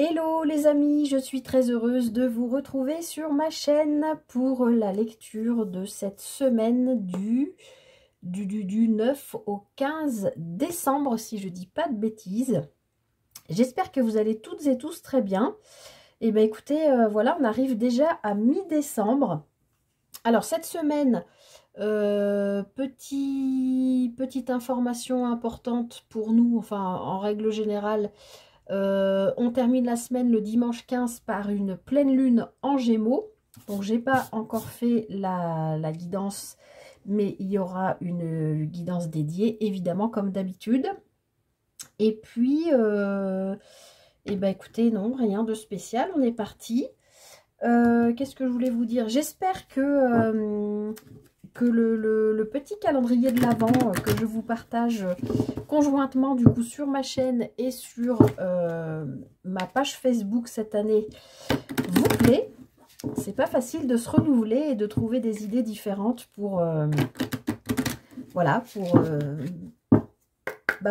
Hello les amis, je suis très heureuse de vous retrouver sur ma chaîne pour la lecture de cette semaine du 9 au 15 décembre, si je dis pas de bêtises. J'espère que vous allez toutes et tous très bien. Et bien écoutez, voilà, on arrive déjà à mi-décembre. Alors cette semaine, petite information importante pour nous, enfin en règle générale, on termine la semaine le dimanche 15 par une pleine lune en Gémeaux. Donc j'ai pas encore fait la guidance, mais il y aura une guidance dédiée, évidemment, comme d'habitude. Et puis, et ben écoutez, non, rien de spécial, on est parti. Qu'est-ce que je voulais vous dire? J'espère que le petit calendrier de l'Avent que je vous partage conjointement du coup sur ma chaîne et sur ma page Facebook cette année vous plaît. C'est pas facile de se renouveler et de trouver des idées différentes pour voilà,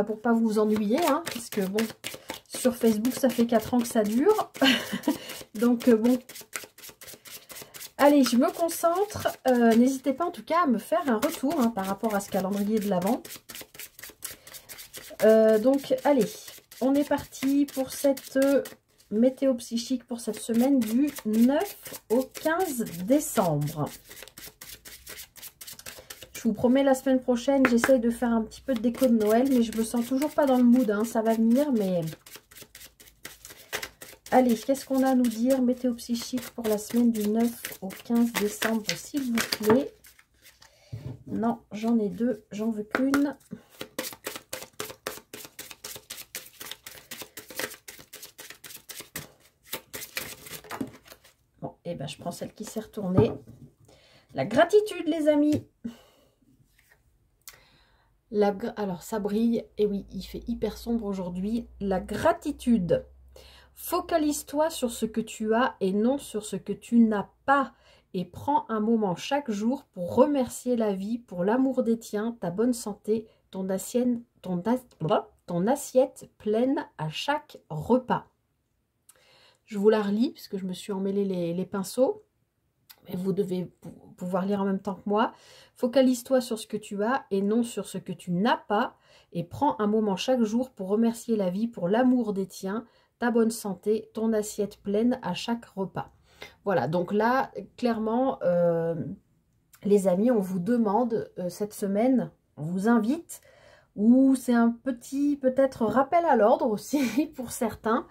pour pas vous ennuyer, hein, parce que bon, sur Facebook ça fait 4 ans que ça dure. Donc bon, allez, je me concentre. N'hésitez pas en tout cas à me faire un retour hein, par rapport à ce calendrier de l'Avent. Donc, allez, on est parti pour cette météo psychique pour cette semaine du 9 au 15 décembre. Je vous promets, la semaine prochaine, j'essaye de faire un petit peu de déco de Noël, mais je me sens toujours pas dans le mood, hein, ça va venir, mais... Allez, qu'est-ce qu'on a à nous dire? Météo psychique pour la semaine du 9 au 15 décembre, s'il vous plaît. Non, j'en ai deux, j'en veux qu'une. Bon, et ben je prends celle qui s'est retournée. La gratitude, les amis. Alors, ça brille. Et oui, il fait hyper sombre aujourd'hui. La gratitude. Focalise-toi sur ce que tu as et non sur ce que tu n'as pas. Et prends un moment chaque jour pour remercier la vie, pour l'amour des tiens, ta bonne santé, ton assiette pleine à chaque repas. Je vous la relis puisque je me suis emmêlé les pinceaux. Mais vous devez pouvoir lire en même temps que moi. Focalise-toi sur ce que tu as et non sur ce que tu n'as pas. Et prends un moment chaque jour pour remercier la vie, pour l'amour des tiens, ta bonne santé, ton assiette pleine à chaque repas. Voilà, donc là, clairement, les amis, on vous demande cette semaine, on vous invite, ou c'est un petit, peut-être, rappel à l'ordre aussi pour certains,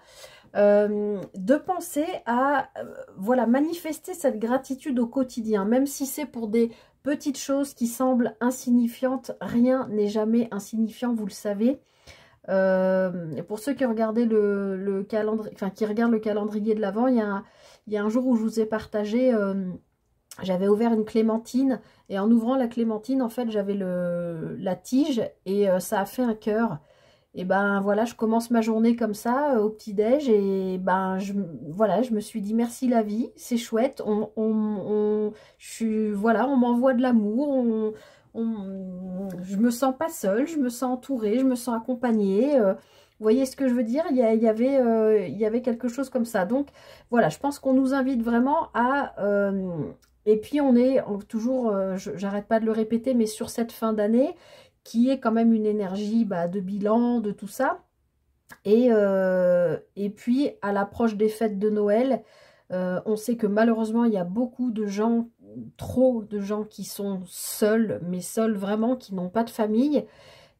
de penser à voilà, manifester cette gratitude au quotidien, même si c'est pour des petites choses qui semblent insignifiantes. Rien n'est jamais insignifiant, vous le savez. Pour ceux qui regardaient le calendrier, enfin qui regardent le calendrier de l'Avent, il y a un jour où je vous ai partagé, j'avais ouvert une clémentine et en ouvrant la clémentine, en fait, j'avais la tige et ça a fait un cœur. Et ben voilà, je commence ma journée comme ça au petit-déj et ben voilà, je me suis dit merci la vie, c'est chouette, voilà, on m'envoie de l'amour, je me sens pas seule, je me sens entourée, je me sens accompagnée. Vous voyez ce que je veux dire? Il y avait quelque chose comme ça. Donc voilà, je pense qu'on nous invite vraiment à... et puis on est toujours, j'arrête pas de le répéter, mais sur cette fin d'année, qui est quand même une énergie de bilan, de tout ça. Et puis, à l'approche des fêtes de Noël, on sait que malheureusement, il y a beaucoup de gens, trop de gens qui sont seuls, mais seuls vraiment, qui n'ont pas de famille.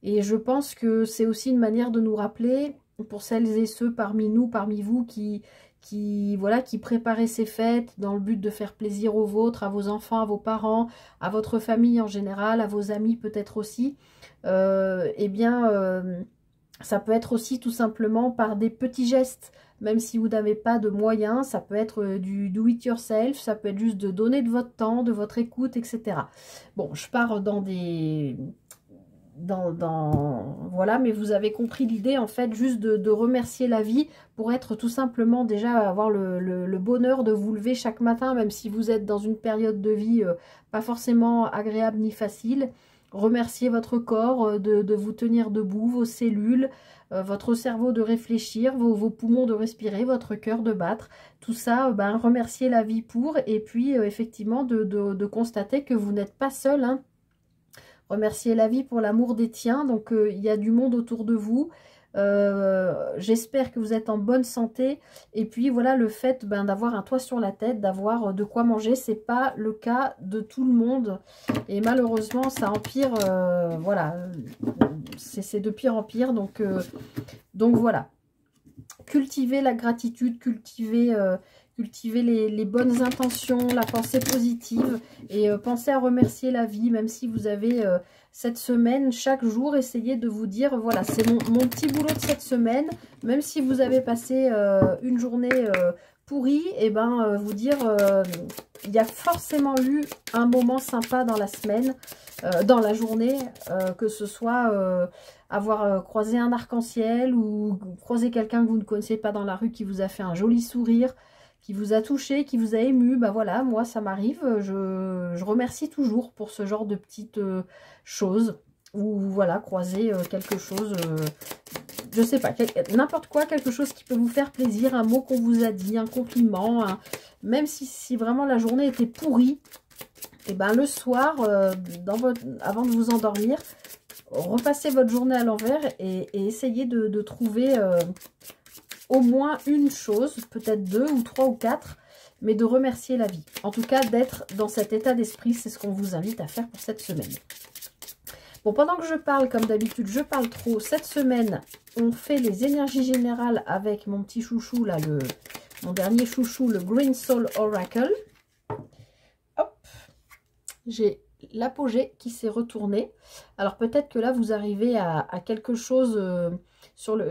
Et je pense que c'est aussi une manière de nous rappeler, pour celles et ceux parmi nous, parmi vous, qui préparaient ces fêtes dans le but de faire plaisir aux vôtres, à vos enfants, à vos parents, à votre famille en général, à vos amis peut-être aussi, eh bien, ça peut être aussi tout simplement par des petits gestes, même si vous n'avez pas de moyens, ça peut être du do-it-yourself, ça peut être juste de donner de votre temps, de votre écoute, etc. Bon, je pars dans des... voilà, mais vous avez compris l'idée, en fait, juste de remercier la vie pour être tout simplement déjà avoir le bonheur de vous lever chaque matin, même si vous êtes dans une période de vie pas forcément agréable ni facile. remercier votre corps de vous tenir debout, vos cellules, votre cerveau de réfléchir, vos poumons de respirer, votre cœur de battre. Tout ça, ben, remercier la vie pour, et puis effectivement de constater que vous n'êtes pas seul, hein. Remercier la vie pour l'amour des tiens. Donc, il y a du monde autour de vous. J'espère que vous êtes en bonne santé. Et puis, voilà, le fait ben, d'avoir un toit sur la tête, d'avoir de quoi manger, c'est pas le cas de tout le monde. Et malheureusement, ça empire. Voilà, c'est de pire en pire. Donc voilà. Cultiver la gratitude, cultiver les bonnes intentions, la pensée positive, et pensez à remercier la vie, même si vous avez cette semaine, chaque jour, essayez de vous dire, voilà, c'est mon petit boulot de cette semaine, même si vous avez passé une journée pourrie, et ben vous dire, il y a forcément eu un moment sympa dans la semaine, dans la journée, que ce soit avoir croisé un arc-en-ciel ou croiser quelqu'un que vous ne connaissez pas dans la rue qui vous a fait un joli sourire, qui vous a touché, qui vous a ému. Bah voilà, moi ça m'arrive, je remercie toujours pour ce genre de petites choses, ou voilà, croiser quelque chose, je sais pas, n'importe quoi, quelque chose qui peut vous faire plaisir, un mot qu'on vous a dit, un compliment, même si vraiment la journée était pourrie, et ben le soir, avant de vous endormir, repassez votre journée à l'envers et essayez de trouver au moins une chose, peut-être 2 ou 3 ou 4, mais de remercier la vie. En tout cas, d'être dans cet état d'esprit, c'est ce qu'on vous invite à faire pour cette semaine. Bon, pendant que je parle, comme d'habitude, je parle trop. Cette semaine, on fait les énergies générales avec mon petit chouchou, là, mon dernier chouchou, le Green Soul Oracle. Hop, j'ai l'apogée qui s'est retournée. Alors peut-être que là, vous arrivez à quelque chose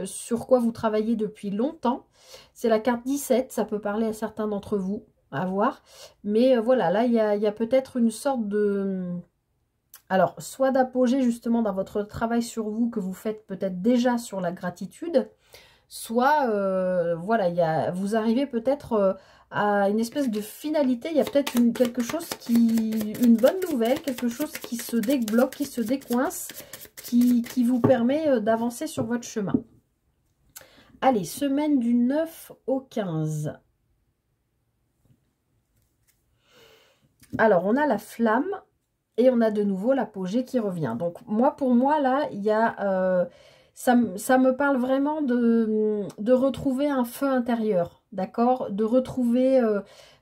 sur quoi vous travaillez depuis longtemps. C'est la carte 17, ça peut parler à certains d'entre vous, à voir. Mais voilà, là, il y a peut-être une sorte de... Alors, soit d'apogée justement dans votre travail sur vous que vous faites peut-être déjà sur la gratitude, soit, voilà, vous arrivez peut-être à une espèce de finalité. Il y a peut-être quelque chose une bonne nouvelle, quelque chose qui se débloque, qui se décoince, qui vous permet d'avancer sur votre chemin. Allez, semaine du 9 au 15. Alors, on a la flamme et on a de nouveau l'apogée qui revient. Donc, pour moi, là, il y a... ça me parle vraiment de retrouver un feu intérieur, d'accord? De retrouver...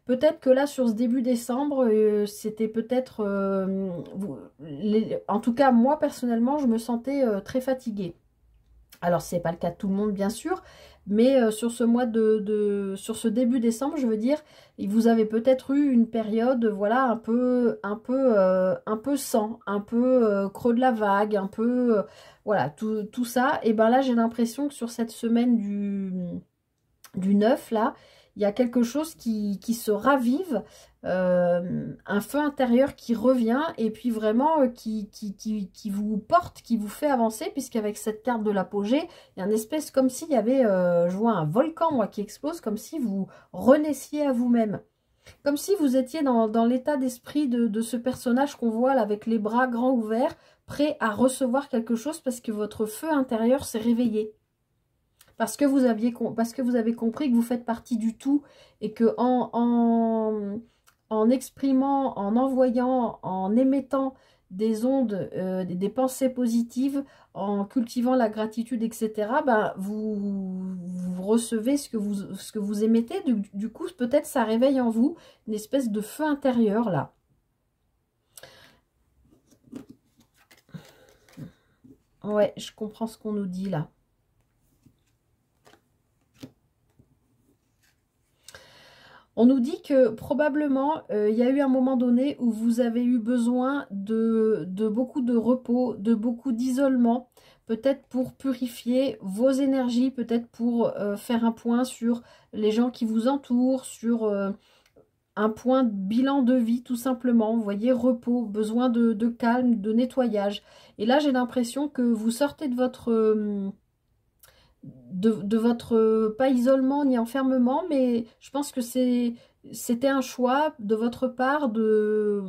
peut-être que là, sur ce début décembre, c'était peut-être... en tout cas, moi, personnellement, je me sentais très fatiguée. Alors, ce n'est pas le cas de tout le monde, bien sûr, mais sur ce mois sur ce début décembre, je veux dire, vous avez peut-être eu une période, voilà, un peu sans, un peu creux de la vague, un peu, voilà, tout ça. Et ben là, j'ai l'impression que sur cette semaine du 9, là, il y a quelque chose qui se ravive, un feu intérieur qui revient, et puis vraiment qui vous porte, qui vous fait avancer, puisqu'avec cette carte de l'apogée, il y a une espèce comme s'il y avait, je vois un volcan, moi, qui explose, comme si vous renaissiez à vous-même. Comme si vous étiez dans l'état d'esprit de ce personnage qu'on voit là, avec les bras grands ouverts, prêt à recevoir quelque chose, parce que votre feu intérieur s'est réveillé. Parce que vous avez compris que vous faites partie du tout, et que en exprimant, en envoyant, en émettant des ondes, des pensées positives, en cultivant la gratitude, etc., ben, vous recevez ce que vous émettez. Du coup, peut-être ça réveille en vous une espèce de feu intérieur, là. Ouais, je comprends ce qu'on nous dit, là. On nous dit que probablement, il y a eu un moment donné où vous avez eu besoin de beaucoup de repos, de beaucoup d'isolement, peut-être pour purifier vos énergies, peut-être pour faire un point sur les gens qui vous entourent, sur un point de bilan de vie tout simplement. Vous voyez, repos, besoin de calme, de nettoyage. Et là, j'ai l'impression que vous sortez de votre... de votre, pas isolement ni enfermement, mais je pense que c'est c'était un choix de votre part de...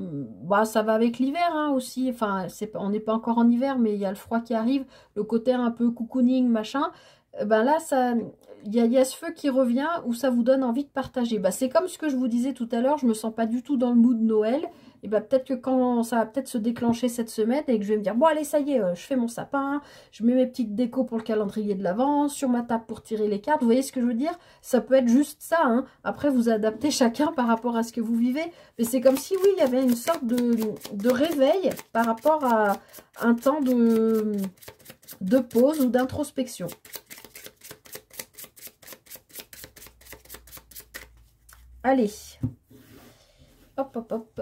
Bah, ça va avec l'hiver hein, aussi. Enfin, on n'est pas encore en hiver, mais il y a le froid qui arrive. Le côté un peu cocooning, machin. Ben là, il y a ce feu qui revient où ça vous donne envie de partager. Ben, c'est comme ce que je vous disais tout à l'heure. Je me sens pas du tout dans le mood de Noël. Et ben, peut-être que quand ça va peut-être se déclencher cette semaine et que je vais me dire, bon allez, ça y est, je fais mon sapin. Je mets mes petites décos pour le calendrier de l'Avent. Sur ma table pour tirer les cartes. Vous voyez ce que je veux dire? Ça peut être juste ça, hein. Après, vous adaptez chacun par rapport à ce que vous vivez. Mais c'est comme si, oui, il y avait une sorte de réveil par rapport à un temps de pause ou d'introspection. Allez. Hop, hop, hop.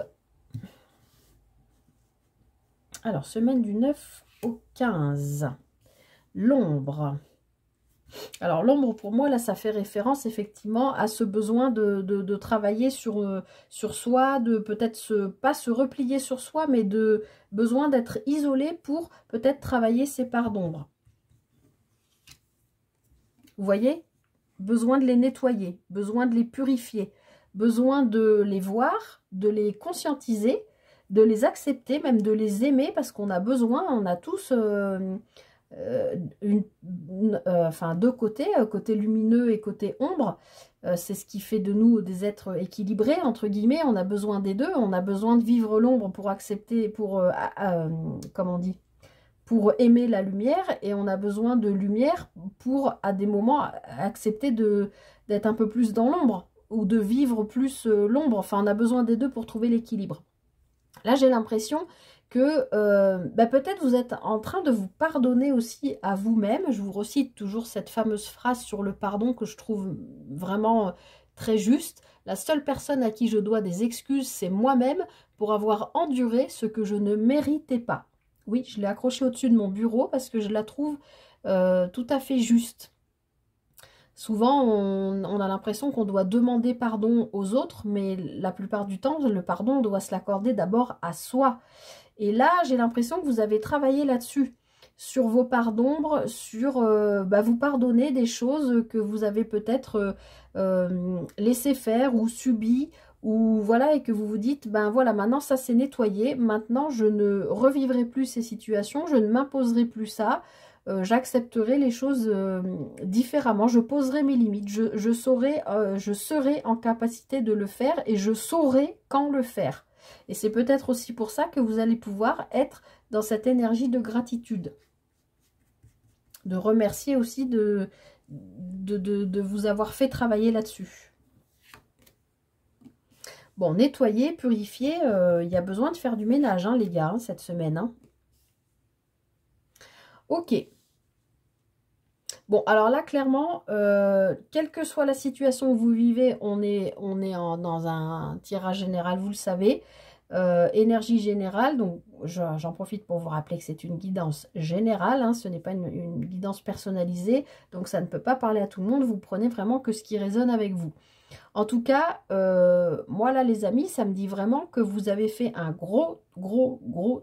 Alors, semaine du 9 au 15. L'ombre. Alors l'ombre pour moi là ça fait référence effectivement à ce besoin de travailler sur soi, de peut-être pas se replier sur soi mais de besoin d'être isolé pour peut-être travailler ses parts d'ombre. Vous voyez? Besoin de les nettoyer, besoin de les purifier, besoin de les voir, de les conscientiser, de les accepter, même de les aimer parce qu'on a besoin, on a tous... enfin deux côtés, côté lumineux et côté ombre, c'est ce qui fait de nous des êtres équilibrés entre guillemets. On a besoin des deux, on a besoin de vivre l'ombre pour accepter, pour comment on dit, pour aimer la lumière, et on a besoin de lumière pour à des moments accepter d'être un peu plus dans l'ombre ou de vivre plus l'ombre. Enfin on a besoin des deux pour trouver l'équilibre. Là j'ai l'impression que peut-être vous êtes en train de vous pardonner aussi à vous-même. Je vous recite toujours cette fameuse phrase sur le pardon que je trouve vraiment très juste. La seule personne à qui je dois des excuses, c'est moi-même pour avoir enduré ce que je ne méritais pas. Oui, je l'ai accrochée au-dessus de mon bureau parce que je la trouve tout à fait juste. Souvent, on a l'impression qu'on doit demander pardon aux autres, mais la plupart du temps, le pardon, on doit se l'accorder d'abord à soi. Et là, j'ai l'impression que vous avez travaillé là-dessus, sur vos parts d'ombre, sur vous pardonner des choses que vous avez peut-être laissé faire ou subi, ou voilà, et que vous vous dites, ben voilà, maintenant ça c'est nettoyé, maintenant je ne revivrai plus ces situations, je ne m'imposerai plus ça, j'accepterai les choses différemment, je poserai mes limites, je serai en capacité de le faire et je saurai quand le faire. Et c'est peut-être aussi pour ça que vous allez pouvoir être dans cette énergie de gratitude. De remercier aussi de vous avoir fait travailler là-dessus. Bon, nettoyer, purifier, il y a besoin de faire du ménage, hein, les gars, hein, cette semaine. Hein. Ok. Bon, alors là, clairement, quelle que soit la situation où vous vivez, on est dans un tirage général, vous le savez. Énergie générale, donc j'en profite pour vous rappeler que c'est une guidance générale, hein, ce n'est pas une guidance personnalisée, donc ça ne peut pas parler à tout le monde, vous prenez vraiment que ce qui résonne avec vous. En tout cas, moi là les amis, ça me dit vraiment que vous avez fait un gros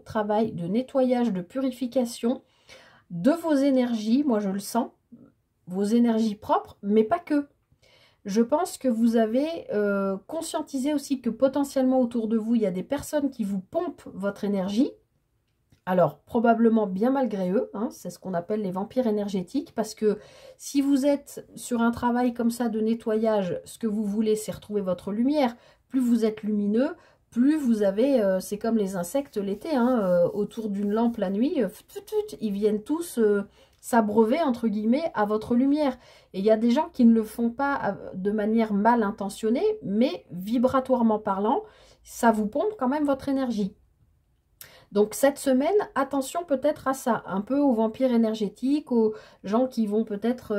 travail de nettoyage, de purification de vos énergies, moi je le sens, vos énergies propres, mais pas que. Je pense que vous avez conscientisé aussi que potentiellement autour de vous, il y a des personnes qui vous pompent votre énergie. Alors, probablement bien malgré eux, hein, c'est ce qu'on appelle les vampires énergétiques, parce que si vous êtes sur un travail comme ça de nettoyage, ce que vous voulez, c'est retrouver votre lumière. Plus vous êtes lumineux, plus vous avez, c'est comme les insectes l'été, hein, autour d'une lampe la nuit, ils viennent tous s'abreuver, entre guillemets, à votre lumière. Et il y a des gens qui ne le font pas de manière mal intentionnée, mais vibratoirement parlant, ça vous pompe quand même votre énergie. Donc cette semaine, attention peut-être à ça, un peu aux vampires énergétiques, aux gens qui vont peut-être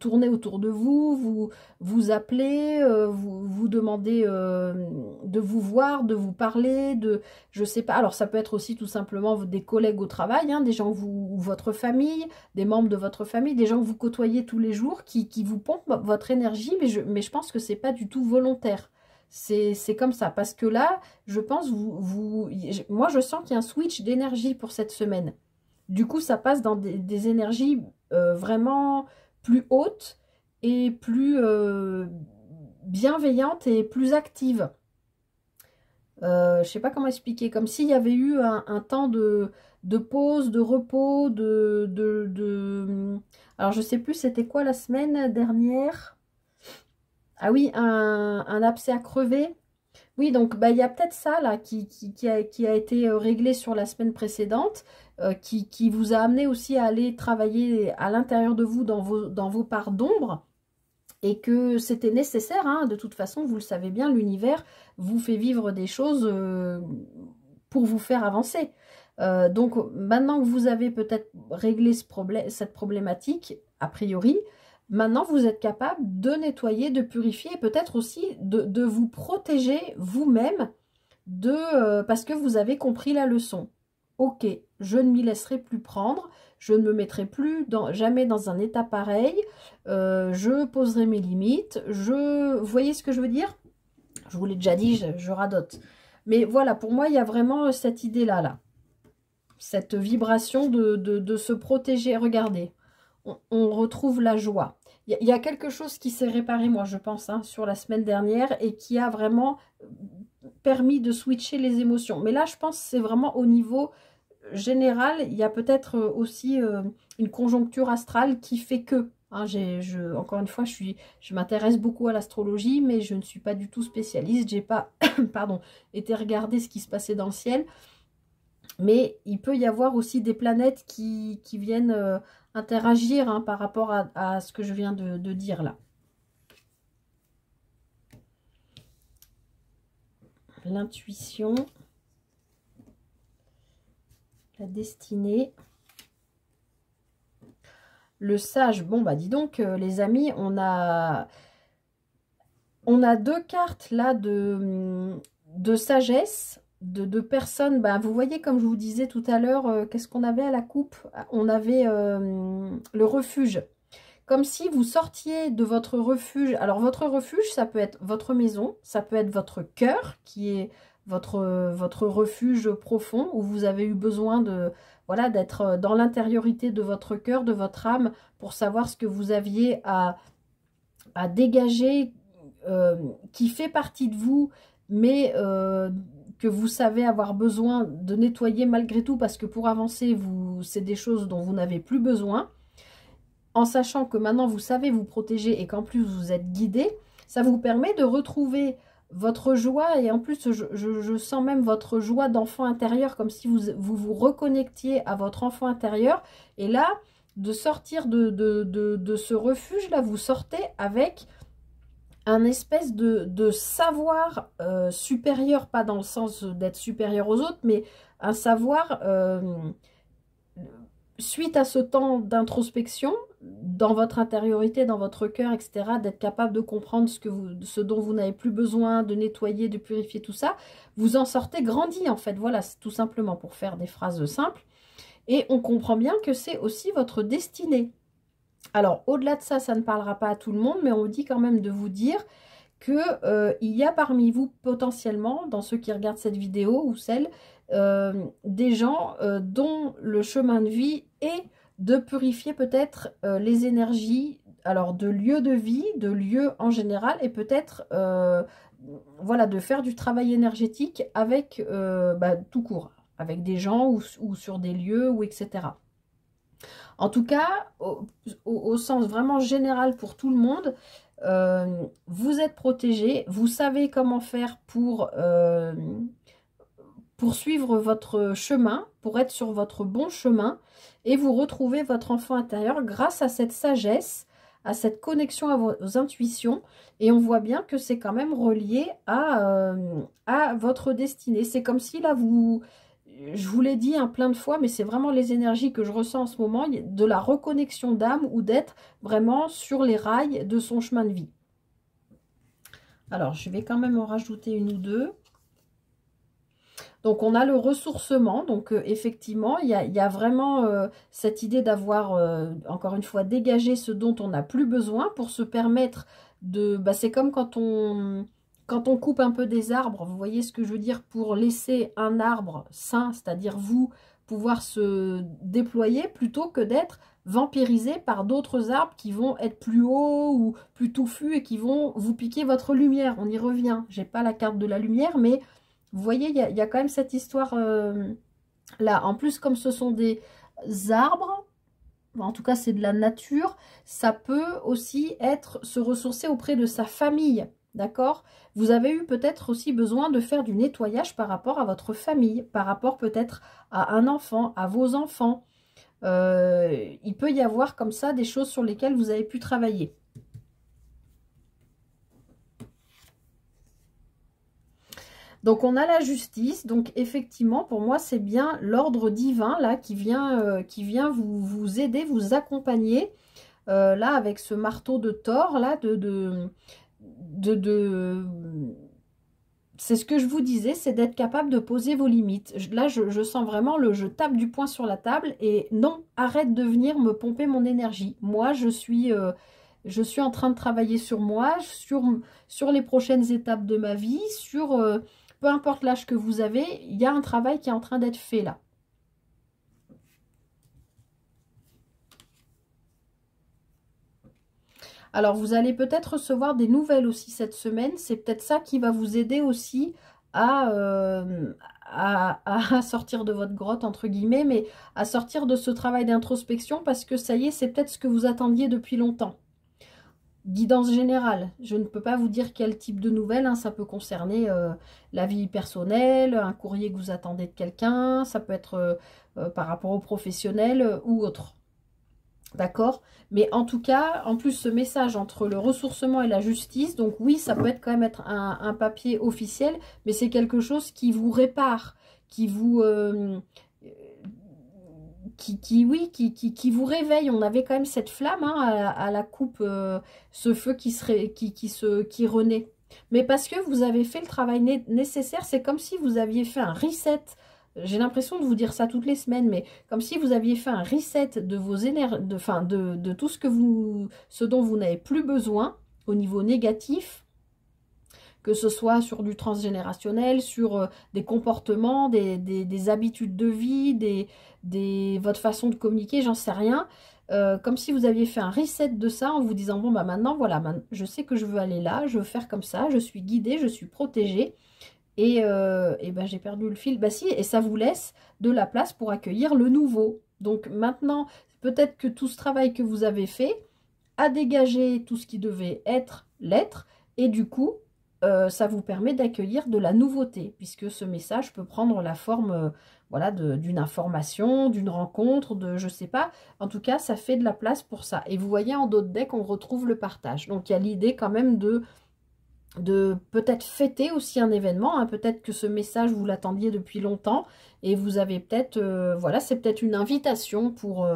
tourner autour de vous, vous appeler, vous demander de vous voir, de vous parler, je sais pas. Alors ça peut être aussi tout simplement des collègues au travail, hein, des gens ou votre famille, des membres de votre famille, des gens que vous côtoyez tous les jours qui vous pompent votre énergie, mais je pense que c'est pas du tout volontaire. C'est comme ça, parce que là, je pense, moi je sens qu'il y a un switch d'énergie pour cette semaine. Du coup, ça passe dans des énergies vraiment plus hautes et plus bienveillante et plus active. Je ne sais pas comment expliquer, comme s'il y avait eu un temps de pause, de repos, alors je sais plus c'était quoi la semaine dernière. Ah oui, un abcès à crever. Oui, donc bah, il y a peut-être ça là qui a été réglé sur la semaine précédente, qui vous a amené aussi à aller travailler à l'intérieur de vous dans vos parts d'ombre. Et que c'était nécessaire, hein, de toute façon, vous le savez bien, l'univers vous fait vivre des choses pour vous faire avancer. Donc maintenant que vous avez peut-être réglé cette problématique, a priori, maintenant vous êtes capable de nettoyer, de purifier et peut-être aussi de vous protéger vous-même parce que vous avez compris la leçon. Ok, je ne m'y laisserai plus prendre, je ne me mettrai plus jamais dans un état pareil, je poserai mes limites, vous voyez ce que je veux dire? Je vous l'ai déjà dit, je radote. Mais voilà, pour moi, il y a vraiment cette idée-là, là. Cette vibration de se protéger. Regardez, on retrouve la joie. Il y a quelque chose qui s'est réparé, moi, je pense, hein, sur la semaine dernière et qui a vraiment permis de switcher les émotions. Mais là, je pense que c'est vraiment au niveau général. Il y a peut-être aussi une conjoncture astrale qui fait que... Hein, encore une fois, je m'intéresse beaucoup à l'astrologie, mais je ne suis pas du tout spécialiste. J'ai pas pardon, été regarder ce qui se passait dans le ciel. Mais il peut y avoir aussi des planètes qui viennent interagir, hein, par rapport à ce que je viens de dire là. L'intuition, la destinée, le sage. Bon, bah dis donc, les amis, on a deux cartes là de sagesse, de personnes. Bah, vous voyez, comme je vous disais tout à l'heure, qu'est-ce qu'on avait à la coupe? On avait le refuge. Comme si vous sortiez de votre refuge. Alors, votre refuge, ça peut être votre maison, ça peut être votre cœur, qui est votre refuge profond, où vous avez eu besoin voilà, d'être dans l'intériorité de votre cœur, de votre âme, pour savoir ce que vous aviez à dégager, qui fait partie de vous, mais que vous savez avoir besoin de nettoyer malgré tout, parce que pour avancer, c'est des choses dont vous n'avez plus besoin. En sachant que maintenant vous savez vous protéger et qu'en plus vous êtes guidé, ça vous permet de retrouver votre joie, et en plus je sens même votre joie d'enfant intérieur, comme si vous reconnectiez à votre enfant intérieur. Et là, de sortir de ce refuge là, vous sortez avec un espèce de savoir supérieur, pas dans le sens d'être supérieur aux autres, mais un savoir suite à ce temps d'introspection dans votre intériorité, dans votre cœur, etc., d'être capable de comprendre ce dont vous n'avez plus besoin, de nettoyer, de purifier tout ça, vous en sortez grandi en fait. Voilà, c'est tout simplement, pour faire des phrases simples. Et on comprend bien que c'est aussi votre destinée. Alors, au-delà de ça, ça ne parlera pas à tout le monde, mais on me dit quand même de vous dire que il y a parmi vous potentiellement, dans ceux qui regardent cette vidéo ou celle, des gens dont le chemin de vie est de purifier peut-être les énergies, alors de lieux de vie, de lieux en général, et peut-être voilà, de faire du travail énergétique avec tout court, avec des gens ou sur des lieux, ou etc. En tout cas, au sens vraiment général pour tout le monde, vous êtes protégé, vous savez comment faire pour suivre votre chemin, pour être sur votre bon chemin, et vous retrouvez votre enfant intérieur grâce à cette sagesse, à cette connexion à vos intuitions. Et on voit bien que c'est quand même relié à votre destinée. C'est comme si là, je vous l'ai dit plein de fois, mais c'est vraiment les énergies que je ressens en ce moment, de la reconnexion d'âme, ou d'être vraiment sur les rails de son chemin de vie. Alors, je vais quand même en rajouter une ou deux. Donc, on a le ressourcement. Donc, effectivement, il y a vraiment cette idée d'avoir, encore une fois, dégagé ce dont on n'a plus besoin pour se permettre de... Bah, c'est comme quand on coupe un peu des arbres, vous voyez ce que je veux dire, pour laisser un arbre sain, c'est-à-dire vous, pouvoir se déployer, plutôt que d'être vampirisé par d'autres arbres qui vont être plus hauts ou plus touffus et qui vont vous piquer votre lumière. On y revient. J'ai pas la carte de la lumière, mais vous voyez, il y a quand même cette histoire là. En plus, comme ce sont des arbres, en tout cas c'est de la nature, ça peut aussi être se ressourcer auprès de sa famille, d'accord? Vous avez eu peut-être aussi besoin de faire du nettoyage par rapport à votre famille, par rapport peut-être à un enfant, à vos enfants. Il peut y avoir comme ça des choses sur lesquelles vous avez pu travailler. Donc on a la justice, donc effectivement pour moi c'est bien l'ordre divin là qui vient vous aider, vous accompagner là avec ce marteau de Thor là c'est ce que je vous disais, c'est d'être capable de poser vos limites. Là je sens vraiment je tape du poing sur la table et non, arrête de venir me pomper mon énergie. Moi je suis en train de travailler sur moi, sur les prochaines étapes de ma vie, peu importe l'âge que vous avez, il y a un travail qui est en train d'être fait là. Alors, vous allez peut-être recevoir des nouvelles aussi cette semaine. C'est peut-être ça qui va vous aider aussi à sortir de votre grotte, entre guillemets, mais à sortir de ce travail d'introspection parce que ça y est, c'est peut-être ce que vous attendiez depuis longtemps. Guidance générale, je ne peux pas vous dire quel type de nouvelles, hein, ça peut concerner la vie personnelle, un courrier que vous attendez de quelqu'un, ça peut être par rapport au professionnel ou autre. D'accord? Mais en tout cas, en plus ce message entre le ressourcement et la justice, donc oui, ça peut être quand même être un papier officiel, mais c'est quelque chose qui vous répare, qui vous... oui, qui vous réveille. On avait quand même cette flamme hein, à la coupe, ce feu qui renaît. Mais parce que vous avez fait le travail nécessaire, c'est comme si vous aviez fait un reset. J'ai l'impression de vous dire ça toutes les semaines, mais comme si vous aviez fait un reset de vos énergies, de tout ce dont vous n'avez plus besoin au niveau négatif, que ce soit sur du transgénérationnel, sur des comportements, des habitudes de vie, votre façon de communiquer, j'en sais rien. Comme si vous aviez fait un reset de ça en vous disant, bon, bah maintenant, voilà, je sais que je veux aller là, je veux faire comme ça, je suis guidée, je suis protégée. Et ben, j'ai perdu le fil. Bah si, et ça vous laisse de la place pour accueillir le nouveau. Donc maintenant, peut-être que tout ce travail que vous avez fait a dégagé tout ce qui devait être l'être. Et du coup, ça vous permet d'accueillir de la nouveauté, puisque ce message peut prendre la forme voilà, d'une information, d'une rencontre, je sais pas. En tout cas, ça fait de la place pour ça. Et vous voyez, en d'autres decks, on retrouve le partage. Donc, il y a l'idée quand même de peut-être fêter aussi un événement. Hein. Peut-être que ce message, vous l'attendiez depuis longtemps et vous avez peut-être, voilà, c'est peut-être une invitation pour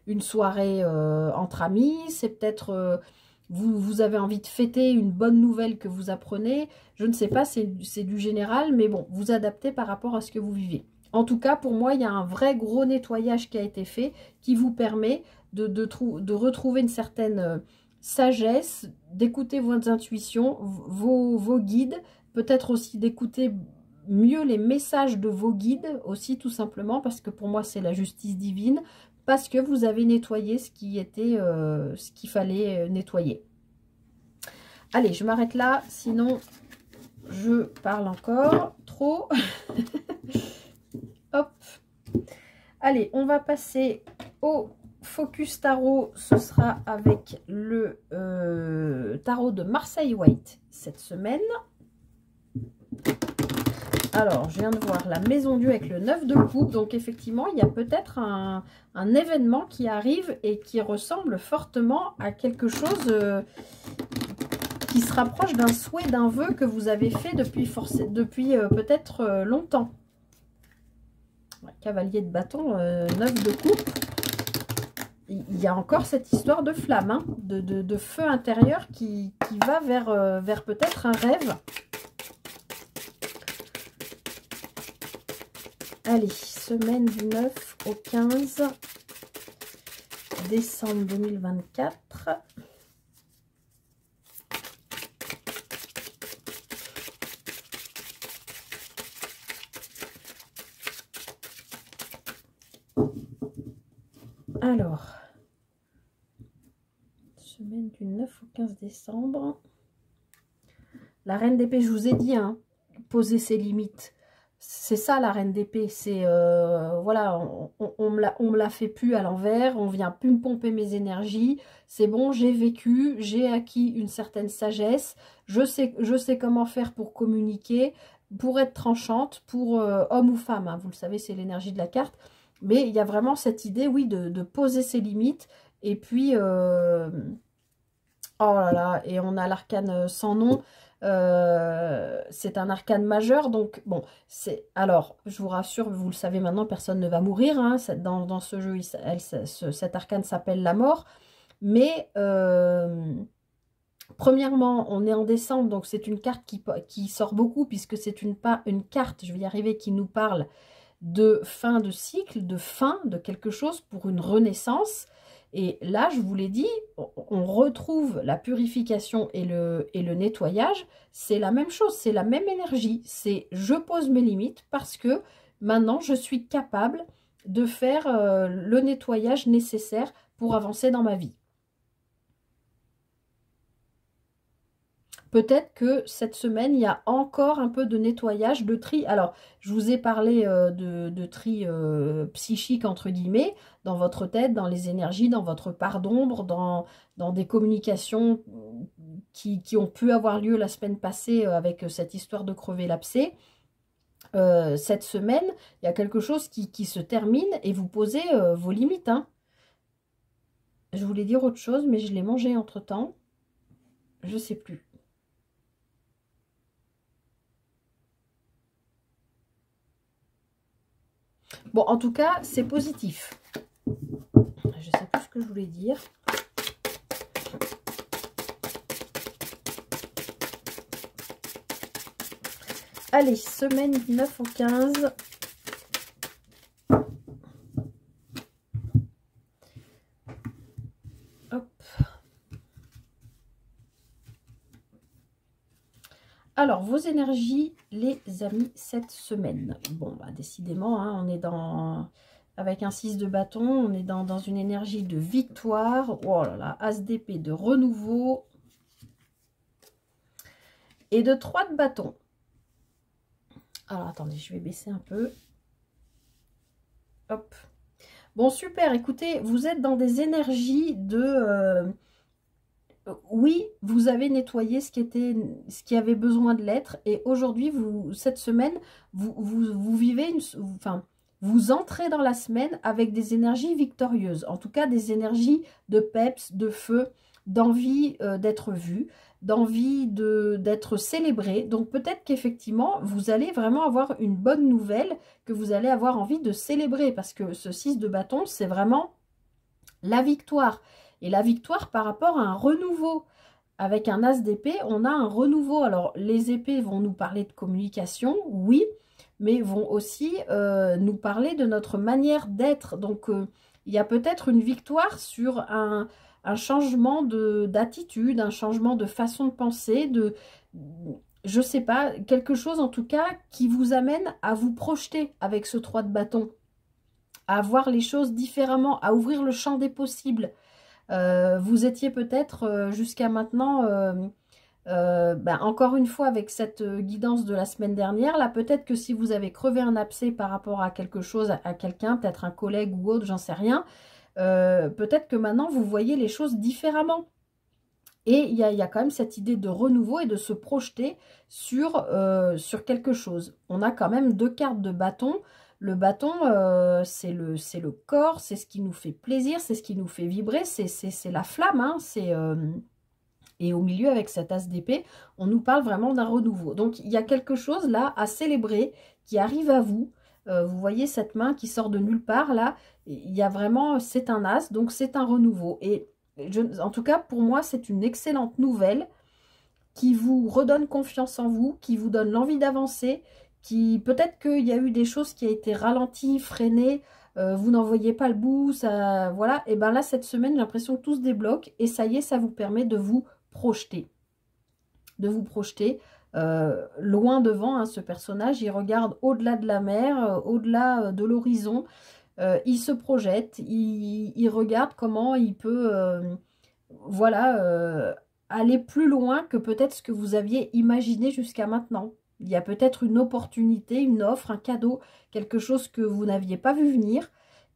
une soirée entre amis. C'est peut-être... vous avez envie de fêter une bonne nouvelle que vous apprenez. Je ne sais pas, c'est du général, mais bon, vous adaptez par rapport à ce que vous vivez. En tout cas, pour moi, il y a un vrai gros nettoyage qui a été fait qui vous permet de retrouver une certaine sagesse, d'écouter vos intuitions, vos guides, peut-être aussi d'écouter mieux les messages de vos guides aussi, tout simplement, parce que pour moi, c'est la justice divine, parce que vous avez nettoyé ce qu'il fallait nettoyer. Allez, je m'arrête là, sinon je parle encore trop. Hop. Allez, on va passer au focus tarot. Ce sera avec le tarot de Marseille White cette semaine. Alors, je viens de voir la maison Dieu avec le 9 de coupe. Donc, effectivement, il y a peut-être un événement qui arrive et qui ressemble fortement à quelque chose qui se rapproche d'un souhait, d'un vœu que vous avez fait depuis peut-être longtemps. Cavalier de bâton, 9 de coupe. Il y a encore cette histoire de flamme, hein, de feu intérieur qui va vers peut-être un rêve. Allez, semaine du 9 au 15 décembre 2024. Alors, du 9 au 15 décembre. La reine d'épée, je vous ai dit, hein, poser ses limites. C'est ça la reine d'épée, c'est voilà, on me l'a fait plus à l'envers, on vient plus me pomper mes énergies, c'est bon, j'ai vécu, j'ai acquis une certaine sagesse, je sais comment faire pour communiquer, pour être tranchante, pour homme ou femme, hein, vous le savez, c'est l'énergie de la carte, mais il y a vraiment cette idée, oui, de poser ses limites, et puis, oh là là, et on a l'arcane sans nom. C'est un arcane majeur, donc bon, c'est alors, je vous rassure, vous le savez maintenant, personne ne va mourir, hein, dans ce jeu, cet arcane s'appelle la mort, mais premièrement, on est en décembre, donc c'est une carte qui sort beaucoup, puisque c'est une carte, je vais y arriver, qui nous parle de fin de cycle, de fin de quelque chose pour une renaissance. Et là, je vous l'ai dit, on retrouve la purification et le nettoyage. C'est la même chose, c'est la même énergie. C'est je pose mes limites parce que maintenant, je suis capable de faire le nettoyage nécessaire pour avancer dans ma vie. Peut-être que cette semaine, il y a encore un peu de nettoyage, de tri. Alors, je vous ai parlé de tri psychique, entre guillemets, dans votre tête, dans les énergies, dans votre part d'ombre, dans des communications qui ont pu avoir lieu la semaine passée avec cette histoire de crever l'abcès. Cette semaine, il y a quelque chose qui se termine et vous posez vos limites. Hein. Je voulais dire autre chose, mais je l'ai mangé entre-temps. Je ne sais plus. Bon, en tout cas, c'est positif. Je sais plus ce que je voulais dire. Allez, semaine du 9 au 15. Hop. Alors, vos énergies, les amis, cette semaine. Bon, bah, décidément, hein, on est avec un 6 de bâton, on est dans une énergie de victoire. Oh là là, as d'épée, de renouveau. Et de 3 de bâton. Alors, attendez, je vais baisser un peu. Hop. Bon, super, écoutez, vous êtes dans des énergies de... oui, vous avez nettoyé ce qui avait besoin de l'être. Et aujourd'hui, cette semaine, vous vivez enfin, vous entrez dans la semaine avec des énergies victorieuses. En tout cas, des énergies de peps, de feu, d'envie d'être vu, d'envie d'être célébré. Donc peut-être qu'effectivement, vous allez vraiment avoir une bonne nouvelle que vous allez avoir envie de célébrer. Parce que ce 6 de bâton, c'est vraiment la victoire. Et la victoire par rapport à un renouveau. Avec un as d'épée, on a un renouveau. Alors, les épées vont nous parler de communication, oui, mais vont aussi nous parler de notre manière d'être. Donc, il y a peut-être une victoire sur un changement d'attitude, un changement de façon de penser, je sais pas, quelque chose en tout cas qui vous amène à vous projeter avec ce 3 de bâton, à voir les choses différemment, à ouvrir le champ des possibles. Vous étiez peut-être jusqu'à maintenant, encore une fois avec cette guidance de la semaine dernière, là peut-être que si vous avez crevé un abcès par rapport à quelque chose, à quelqu'un, peut-être un collègue ou autre, j'en sais rien, peut-être que maintenant vous voyez les choses différemment. Et il y a quand même cette idée de renouveau et de se projeter sur quelque chose. On a quand même 2 cartes de bâton. Le bâton, c'est le corps, c'est ce qui nous fait plaisir, c'est ce qui nous fait vibrer, c'est la flamme. Hein, et au milieu, avec cet as d'épée, on nous parle vraiment d'un renouveau. Donc, il y a quelque chose là à célébrer qui arrive à vous. Vous voyez cette main qui sort de nulle part, là. Il y a vraiment, c'est un as, donc c'est un renouveau. Et en tout cas, pour moi, c'est une excellente nouvelle qui vous redonne confiance en vous, qui vous donne l'envie d'avancer, qui peut-être qu'il y a eu des choses qui ont été ralenties, freinées, vous n'en voyez pas le bout, ça, voilà. Et bien là, cette semaine, j'ai l'impression que tout se débloque et ça y est, ça vous permet de vous projeter. De vous projeter loin devant, hein, ce personnage, il regarde au-delà de la mer, au-delà de l'horizon, il se projette, il regarde comment il peut voilà, aller plus loin que peut-être ce que vous aviez imaginé jusqu'à maintenant. Il y a peut-être une opportunité, une offre, un cadeau, quelque chose que vous n'aviez pas vu venir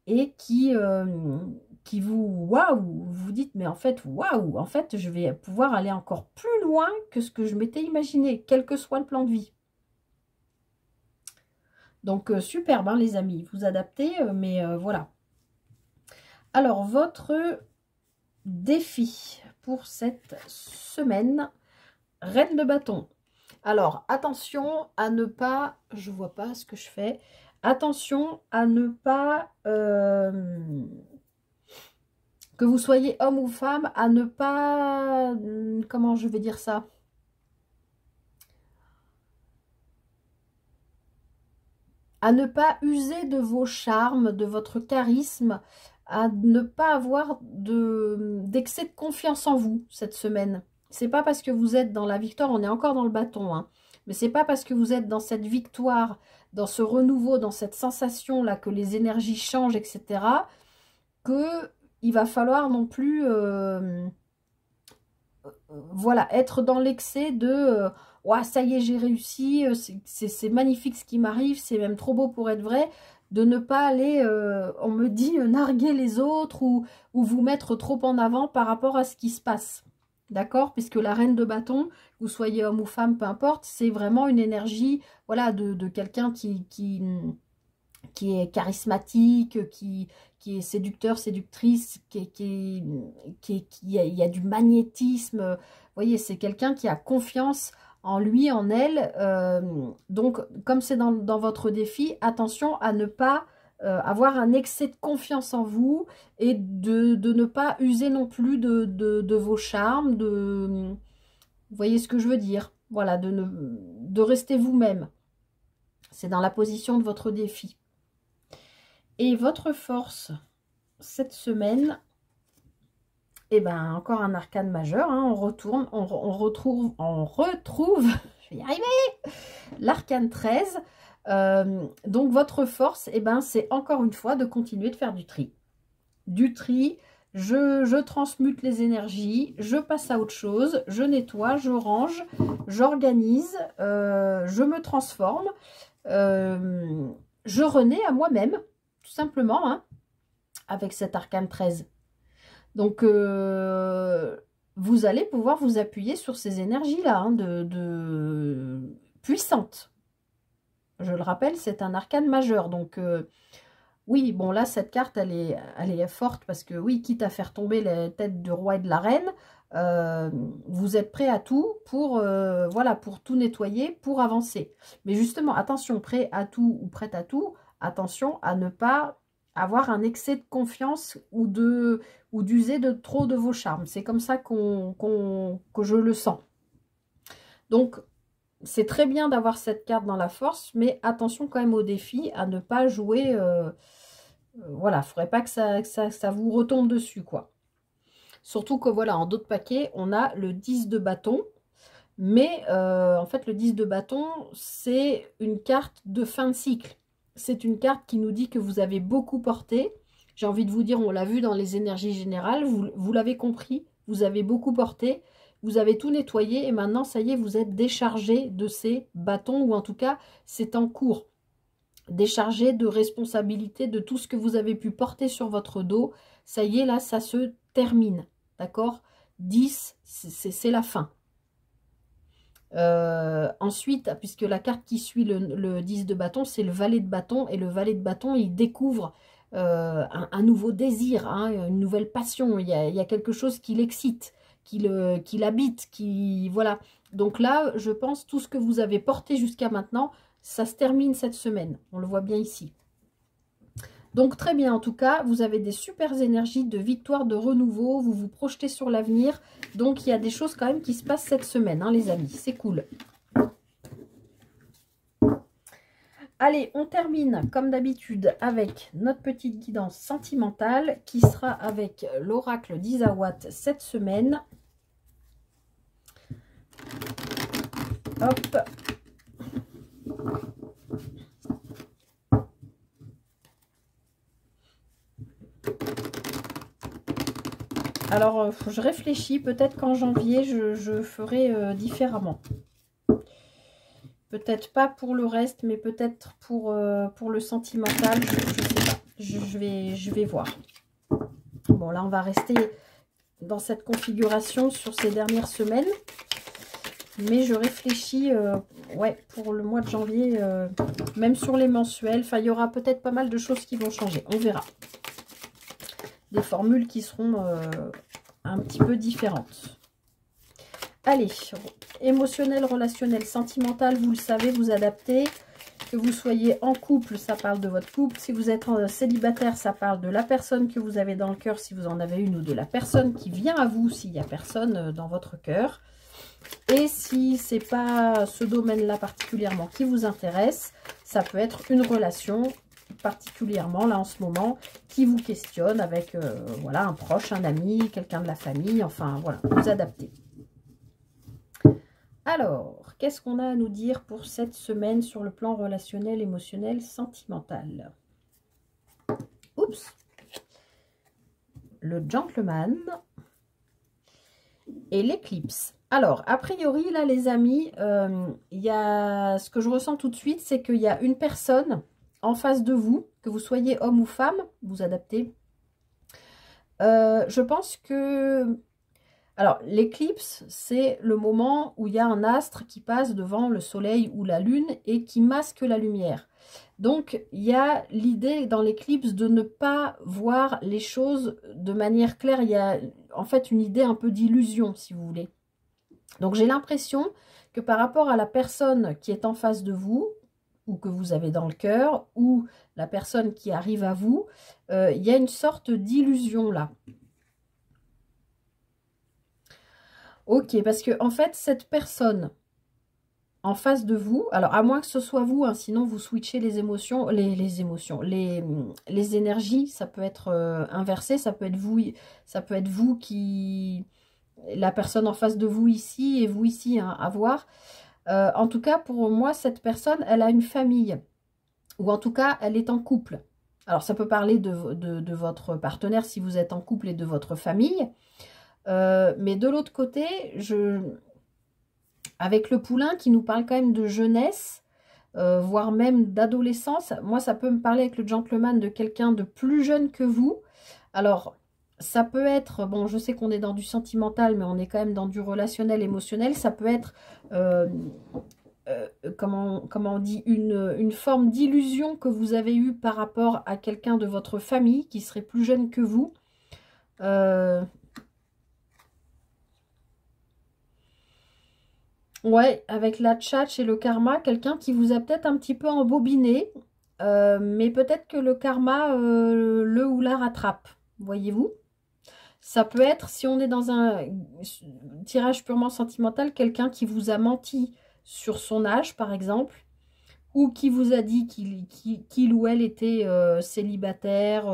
et qui vous, waouh, vous dites, mais en fait, waouh, en fait, je vais pouvoir aller encore plus loin que ce que je m'étais imaginé, quel que soit le plan de vie. Donc, superbe, hein, les amis, vous adaptez, mais voilà. Alors, votre défi pour cette semaine, reine de bâton. Alors, attention à ne pas, je vois pas ce que je fais, attention à ne pas, que vous soyez homme ou femme, à ne pas, comment je vais dire ça, à ne pas user de vos charmes, de votre charisme, à ne pas avoir d'excès de confiance en vous cette semaine. C'est pas parce que vous êtes dans la victoire, on est encore dans le bâton, hein, mais c'est pas parce que vous êtes dans cette victoire, dans ce renouveau, dans cette sensation-là que les énergies changent, etc., que il va falloir non plus voilà, être dans l'excès de ouais, ça y est, j'ai réussi, c'est magnifique ce qui m'arrive, c'est même trop beau pour être vrai, de ne pas aller, on me dit, narguer les autres ou vous mettre trop en avant par rapport à ce qui se passe. D'accord? Puisque la reine de bâton, vous soyez homme ou femme, peu importe, c'est vraiment une énergie, voilà, de quelqu'un qui est charismatique, qui est séducteur, séductrice, il y a du magnétisme. Vous voyez, c'est quelqu'un qui a confiance en lui, en elle. Donc, comme c'est dans votre défi, attention à ne pas avoir un excès de confiance en vous et de ne pas user non plus de vos charmes. Vous voyez ce que je veux dire? Voilà, de rester vous-même. C'est dans la position de votre défi. Et votre force cette semaine, eh ben encore un arcane majeur, hein, on retrouve, je vais y arriver, l'arcane 13. Donc votre force, eh ben, c'est encore une fois de continuer de faire du tri. Du tri, je transmute les énergies, je passe à autre chose, je nettoie, je range, j'organise, je me transforme, je renais à moi-même, tout simplement, hein, avec cet arcane 13. Donc, vous allez pouvoir vous appuyer sur ces énergies-là, hein, puissantes. Je le rappelle, c'est un arcane majeur. Donc, oui, bon, là, cette carte, elle est forte parce que, oui, quitte à faire tomber la tête du roi et de la reine, vous êtes prêt à tout pour, voilà, pour tout nettoyer, pour avancer. Mais justement, attention, prêt à tout ou prête à tout, attention à ne pas avoir un excès de confiance ou d'user de trop de vos charmes. C'est comme ça que je le sens. Donc, c'est très bien d'avoir cette carte dans la force, mais attention quand même au défi, à ne pas jouer... voilà, il ne faudrait pas que ça vous retombe dessus, quoi. Surtout que, voilà, en d'autres paquets, on a le 10 de bâton. Mais, en fait, le 10 de bâton, c'est une carte de fin de cycle. C'est une carte qui nous dit que vous avez beaucoup porté. J'ai envie de vous dire, on l'a vu dans les énergies générales, vous l'avez compris, vous avez beaucoup porté, vous avez tout nettoyé et maintenant, ça y est, vous êtes déchargé de ces bâtons, ou en tout cas, c'est en cours. Déchargé de responsabilité de tout ce que vous avez pu porter sur votre dos. Ça y est, là, ça se termine. D'accord? 10, c'est la fin. Ensuite, puisque la carte qui suit le 10 de bâton, c'est le valet de bâton. Et le valet de bâton, il découvre un nouveau désir, hein, une nouvelle passion. Il y a quelque chose qui l'excite, qui l'habite, voilà. Donc là, je pense, tout ce que vous avez porté jusqu'à maintenant, ça se termine cette semaine. On le voit bien ici. Donc très bien, en tout cas, vous avez des super énergies de victoire, de renouveau, vous vous projetez sur l'avenir. Donc il y a des choses quand même qui se passent cette semaine, hein, les amis, c'est cool. Allez, on termine comme d'habitude avec notre petite guidance sentimentale qui sera avec l'oracle d'Isawat cette semaine. Hop. Alors, je réfléchis. Peut-être qu'en janvier, je ferai différemment. Peut-être pas pour le reste, mais peut-être pour le sentimental. Je sais pas. Je vais voir. Bon, là, on va rester dans cette configuration sur ces dernières semaines. Mais je réfléchis, ouais, pour le mois de janvier, même sur les mensuels. Enfin, il y aura peut-être pas mal de choses qui vont changer. On verra. Des formules qui seront un petit peu différentes. Allez, émotionnel, relationnel, sentimental, vous le savez, vous adaptez. Que vous soyez en couple, ça parle de votre couple. Si vous êtes célibataire, ça parle de la personne que vous avez dans le cœur, si vous en avez une, ou de la personne qui vient à vous, s'il n'y a personne dans votre cœur. Et si c'est pas ce domaine-là particulièrement qui vous intéresse, ça peut être une relation particulièrement là en ce moment qui vous questionne avec voilà, un proche, un ami, quelqu'un de la famille, enfin voilà, vous adaptez. Alors, qu'est-ce qu'on a à nous dire pour cette semaine sur le plan relationnel, émotionnel, sentimental? Oups. Le gentleman et l'éclipse. Alors, a priori, là, les amis, ce que je ressens tout de suite, c'est qu'il y a une personne en face de vous, que vous soyez homme ou femme, vous adaptez. Je pense que... Alors, l'éclipse, c'est le moment où il y a un astre qui passe devant le soleil ou la lune et qui masque la lumière. Donc, il y a l'idée dans l'éclipse de ne pas voir les choses de manière claire. Il y a en fait une idée un peu d'illusion, si vous voulez. Donc, j'ai l'impression que par rapport à la personne qui est en face de vous, ou que vous avez dans le cœur, ou la personne qui arrive à vous, il y a une sorte d'illusion là. Ok, parce que en fait, cette personne en face de vous, alors à moins que ce soit vous, hein, sinon vous switchez les émotions, les énergies, ça peut être inversé, ça peut être vous qui, la personne en face de vous ici et vous ici, hein, à voir. En tout cas, pour moi, cette personne, elle a une famille, ou en tout cas, elle est en couple. Alors, ça peut parler de votre partenaire si vous êtes en couple et de votre famille. Mais de l'autre côté, avec le poulain qui nous parle quand même de jeunesse, voire même d'adolescence, moi ça peut me parler avec le gentleman de quelqu'un de plus jeune que vous. Alors ça peut être, bon je sais qu'on est dans du sentimental, mais on est quand même dans du relationnel, émotionnel, ça peut être, comment on dit, une forme d'illusion que vous avez eue par rapport à quelqu'un de votre famille qui serait plus jeune que vous. Ouais, avec la tchatch et le karma, quelqu'un qui vous a peut-être un petit peu embobiné, mais peut-être que le karma le ou la rattrape, voyez-vous? Ça peut être, si on est dans un tirage purement sentimental, quelqu'un qui vous a menti sur son âge, par exemple, ou qui vous a dit qu'il ou elle était célibataire,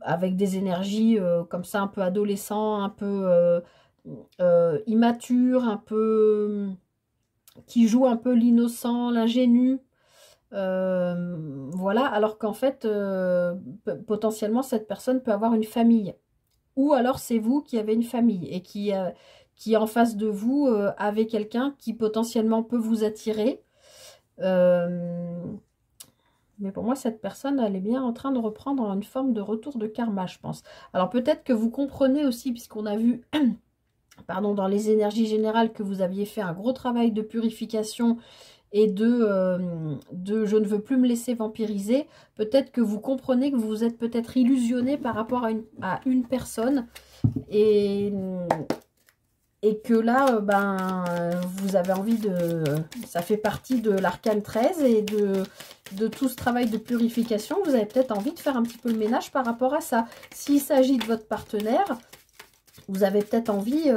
avec des énergies comme ça, un peu adolescent, un peu... immature, un peu qui joue un peu l'innocent, l'ingénu, voilà, alors qu'en fait potentiellement cette personne peut avoir une famille, ou alors c'est vous qui avez une famille et qui en face de vous avez quelqu'un qui potentiellement peut vous attirer, mais pour moi cette personne elle est bien en train de reprendre une forme de retour de karma, je pense. Alors peut-être que vous comprenez aussi, puisqu'on a vu pardon, dans les énergies générales, que vous aviez fait un gros travail de purification et de je ne veux plus me laisser vampiriser. Peut-être que vous comprenez que vous êtes peut-être illusionné par rapport à une personne et que là, vous avez envie de... Ça fait partie de l'arcane 13 et de tout ce travail de purification. Vous avez peut-être envie de faire un petit peu le ménage par rapport à ça. S'il s'agit de votre partenaire... Vous avez peut-être envie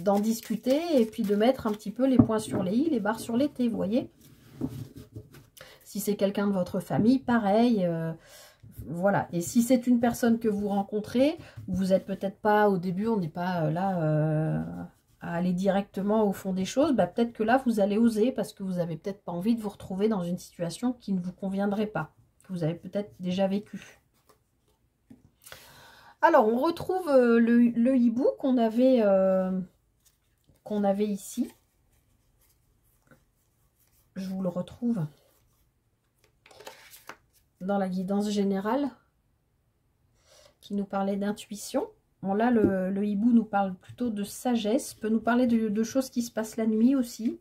d'en discuter et puis de mettre un petit peu les points sur les i, les barres sur les t, vous voyez. Si c'est quelqu'un de votre famille, pareil. Voilà. Et si c'est une personne que vous rencontrez, vous n'êtes peut-être pas, au début, on n'est pas là à aller directement au fond des choses, peut-être que là, vous allez oser parce que vous n'avez peut-être pas envie de vous retrouver dans une situation qui ne vous conviendrait pas, que vous avez peut-être déjà vécu. Alors, on retrouve le hibou qu'on avait ici. Je vous le retrouve dans la guidance générale qui nous parlait d'intuition. Bon, là, le hibou nous parle plutôt de sagesse, peut nous parler de choses qui se passent la nuit aussi.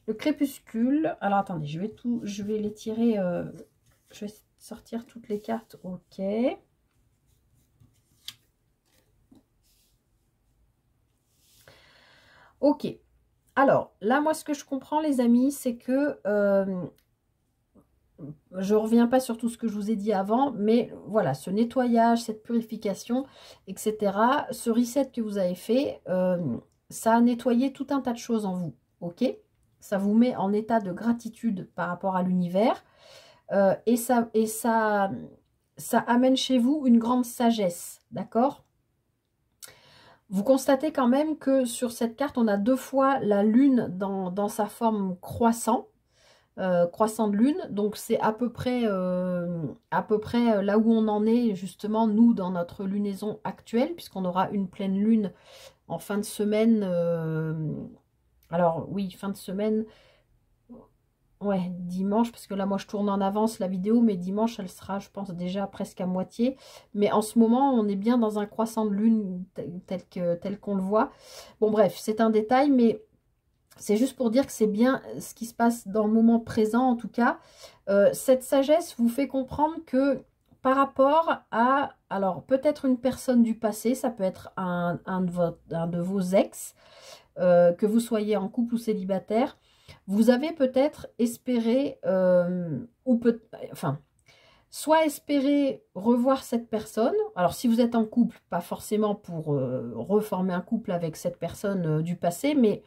Le crépuscule. Alors, attendez, je vais les tirer. Je vais sortir toutes les cartes. Ok. Ok. Alors, là, moi, ce que je comprends, les amis, c'est que je ne reviens pas sur tout ce que je vous ai dit avant, mais voilà, ce nettoyage, cette purification, etc., ce reset que vous avez fait, ça a nettoyé tout un tas de choses en vous, ok? Ça vous met en état de gratitude par rapport à l'univers, et ça amène chez vous une grande sagesse, d'accord? Vous constatez quand même que sur cette carte, on a 2 fois la lune dans sa forme croissant de lune. Donc c'est à peu près là où on en est justement, nous, dans notre lunaison actuelle, puisqu'on aura une pleine lune en fin de semaine. Alors oui, fin de semaine. Ouais, dimanche, parce que là, moi, je tourne en avance la vidéo, mais dimanche, elle sera, je pense, déjà presque à moitié. Mais en ce moment, on est bien dans un croissant de lune tel qu'on le voit. Bon, bref, c'est un détail, mais c'est juste pour dire que c'est bien ce qui se passe dans le moment présent, en tout cas. Cette sagesse vous fait comprendre que par rapport à, alors, peut-être une personne du passé, ça peut être un de vos ex, que vous soyez en couple ou célibataire, vous avez peut-être espéré, soit espérer revoir cette personne. Alors, si vous êtes en couple, pas forcément pour reformer un couple avec cette personne du passé, mais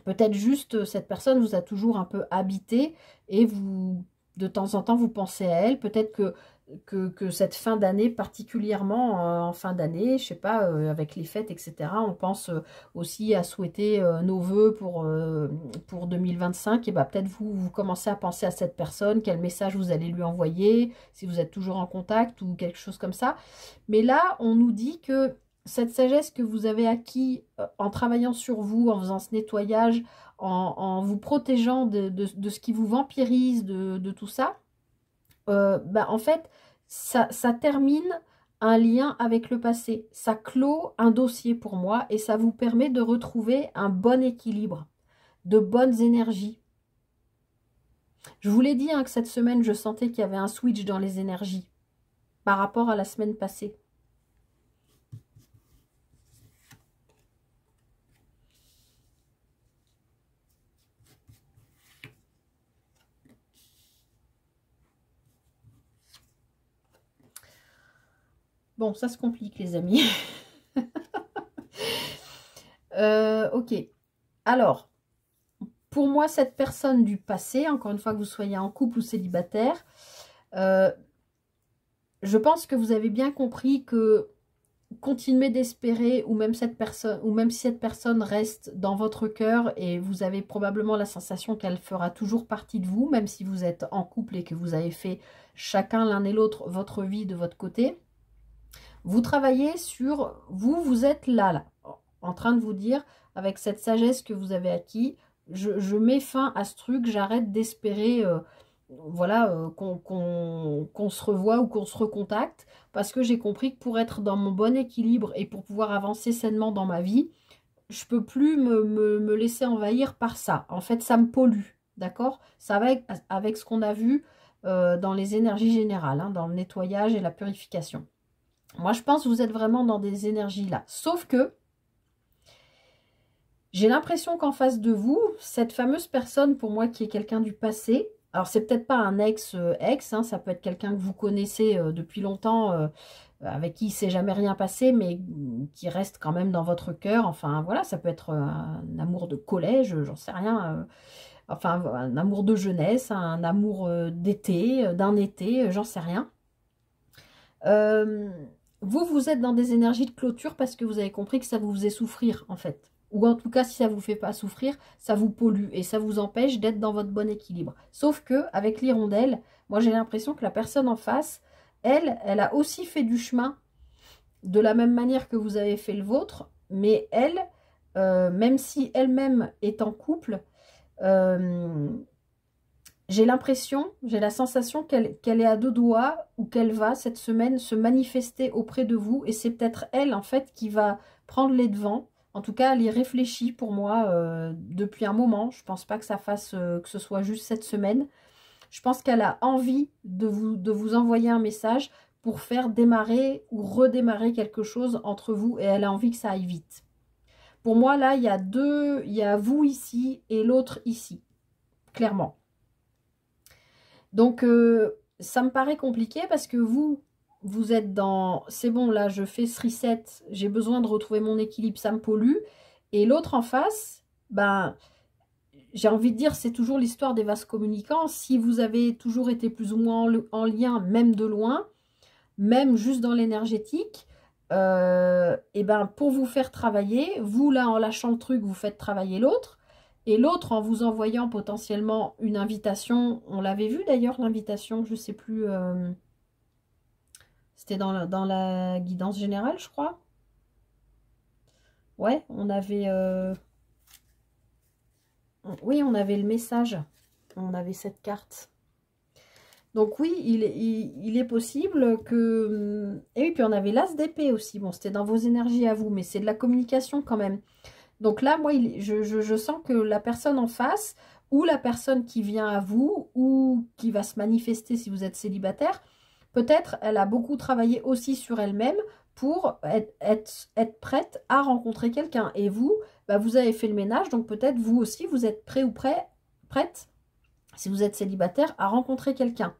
peut-être juste cette personne vous a toujours un peu habité et vous, de temps en temps, vous pensez à elle. Peut-être que cette fin d'année, particulièrement en fin d'année, je sais pas, avec les fêtes, etc., on pense aussi à souhaiter nos vœux pour 2025. Et bah, peut-être vous commencez à penser à cette personne, quel message vous allez lui envoyer, si vous êtes toujours en contact ou quelque chose comme ça. Mais là, on nous dit que cette sagesse que vous avez acquis en travaillant sur vous, en faisant ce nettoyage, en vous protégeant de ce qui vous vampirise, de tout ça, bah, en fait, ça termine un lien avec le passé. Ça clôt un dossier pour moi et ça vous permet de retrouver un bon équilibre, de bonnes énergies. Je vous l'ai dit hein, que cette semaine, je sentais qu'il y avait un switch dans les énergies par rapport à la semaine passée. Bon, ça se complique, les amis. Ok. Alors, pour moi, cette personne du passé, encore une fois que vous soyez en couple ou célibataire, je pense que vous avez bien compris que continuez d'espérer, ou même si cette personne reste dans votre cœur et vous avez probablement la sensation qu'elle fera toujours partie de vous, même si vous êtes en couple et que vous avez fait chacun l'un et l'autre votre vie de votre côté. Vous travaillez sur vous êtes là, en train de vous dire, avec cette sagesse que vous avez acquis, je mets fin à ce truc, j'arrête d'espérer voilà, qu'on se revoit ou qu'on se recontacte, parce que j'ai compris que pour être dans mon bon équilibre et pour pouvoir avancer sainement dans ma vie, je peux plus me laisser envahir par ça. En fait, ça me pollue, d'accord? Ça va avec ce qu'on a vu dans les énergies générales, hein, dans le nettoyage et la purification. Moi, je pense que vous êtes vraiment dans des énergies là. Sauf que j'ai l'impression qu'en face de vous, cette fameuse personne, pour moi, qui est quelqu'un du passé, alors c'est peut-être pas un ex-ex, hein, ça peut être quelqu'un que vous connaissez depuis longtemps, avec qui il ne s'est jamais rien passé, mais qui reste quand même dans votre cœur. Enfin, voilà, ça peut être un amour de collège, j'en sais rien. Enfin, un amour de jeunesse, un amour d'été, d'un été, j'en sais rien. Vous êtes dans des énergies de clôture parce que vous avez compris que ça vous faisait souffrir, en fait. Ou en tout cas, si ça ne vous fait pas souffrir, ça vous pollue et ça vous empêche d'être dans votre bon équilibre. Sauf que avec l'hirondelle, moi j'ai l'impression que la personne en face, elle a aussi fait du chemin de la même manière que vous avez fait le vôtre, mais elle, même si elle-même est en couple, j'ai l'impression, j'ai la sensation qu'elle est à deux doigts ou qu'elle va cette semaine se manifester auprès de vous et c'est peut-être elle en fait qui va prendre les devants. En tout cas, elle y réfléchit pour moi depuis un moment. Je pense pas que ça fasse que ce soit juste cette semaine. Je pense qu'elle a envie de vous envoyer un message pour faire démarrer ou redémarrer quelque chose entre vous et elle a envie que ça aille vite. Pour moi, là, il y a vous ici et l'autre ici, clairement. Donc, ça me paraît compliqué parce que vous êtes dans... C'est bon, là, je fais ce reset, j'ai besoin de retrouver mon équilibre, ça me pollue. Et l'autre en face, ben, j'ai envie de dire, c'est toujours l'histoire des vases communicants. Si vous avez toujours été plus ou moins en lien, même de loin, même juste dans l'énergétique, et ben, pour vous faire travailler, vous, là, en lâchant le truc, vous faites travailler l'autre. Et l'autre, en vous envoyant potentiellement une invitation, on l'avait vu d'ailleurs, l'invitation, je ne sais plus, c'était dans la guidance générale, je crois. Ouais, on avait, oui, on avait le message, on avait cette carte. Donc oui, il est possible que... Et oui, puis on avait l'as d'épée aussi, bon, c'était dans vos énergies à vous, mais c'est de la communication quand même. Donc là, moi, je sens que la personne en face, ou la personne qui vient à vous, ou qui va se manifester si vous êtes célibataire, peut-être elle a beaucoup travaillé aussi sur elle-même pour être prête à rencontrer quelqu'un. Et vous, bah, vous avez fait le ménage, donc peut-être vous aussi, vous êtes prêt ou prête, si vous êtes célibataire, à rencontrer quelqu'un.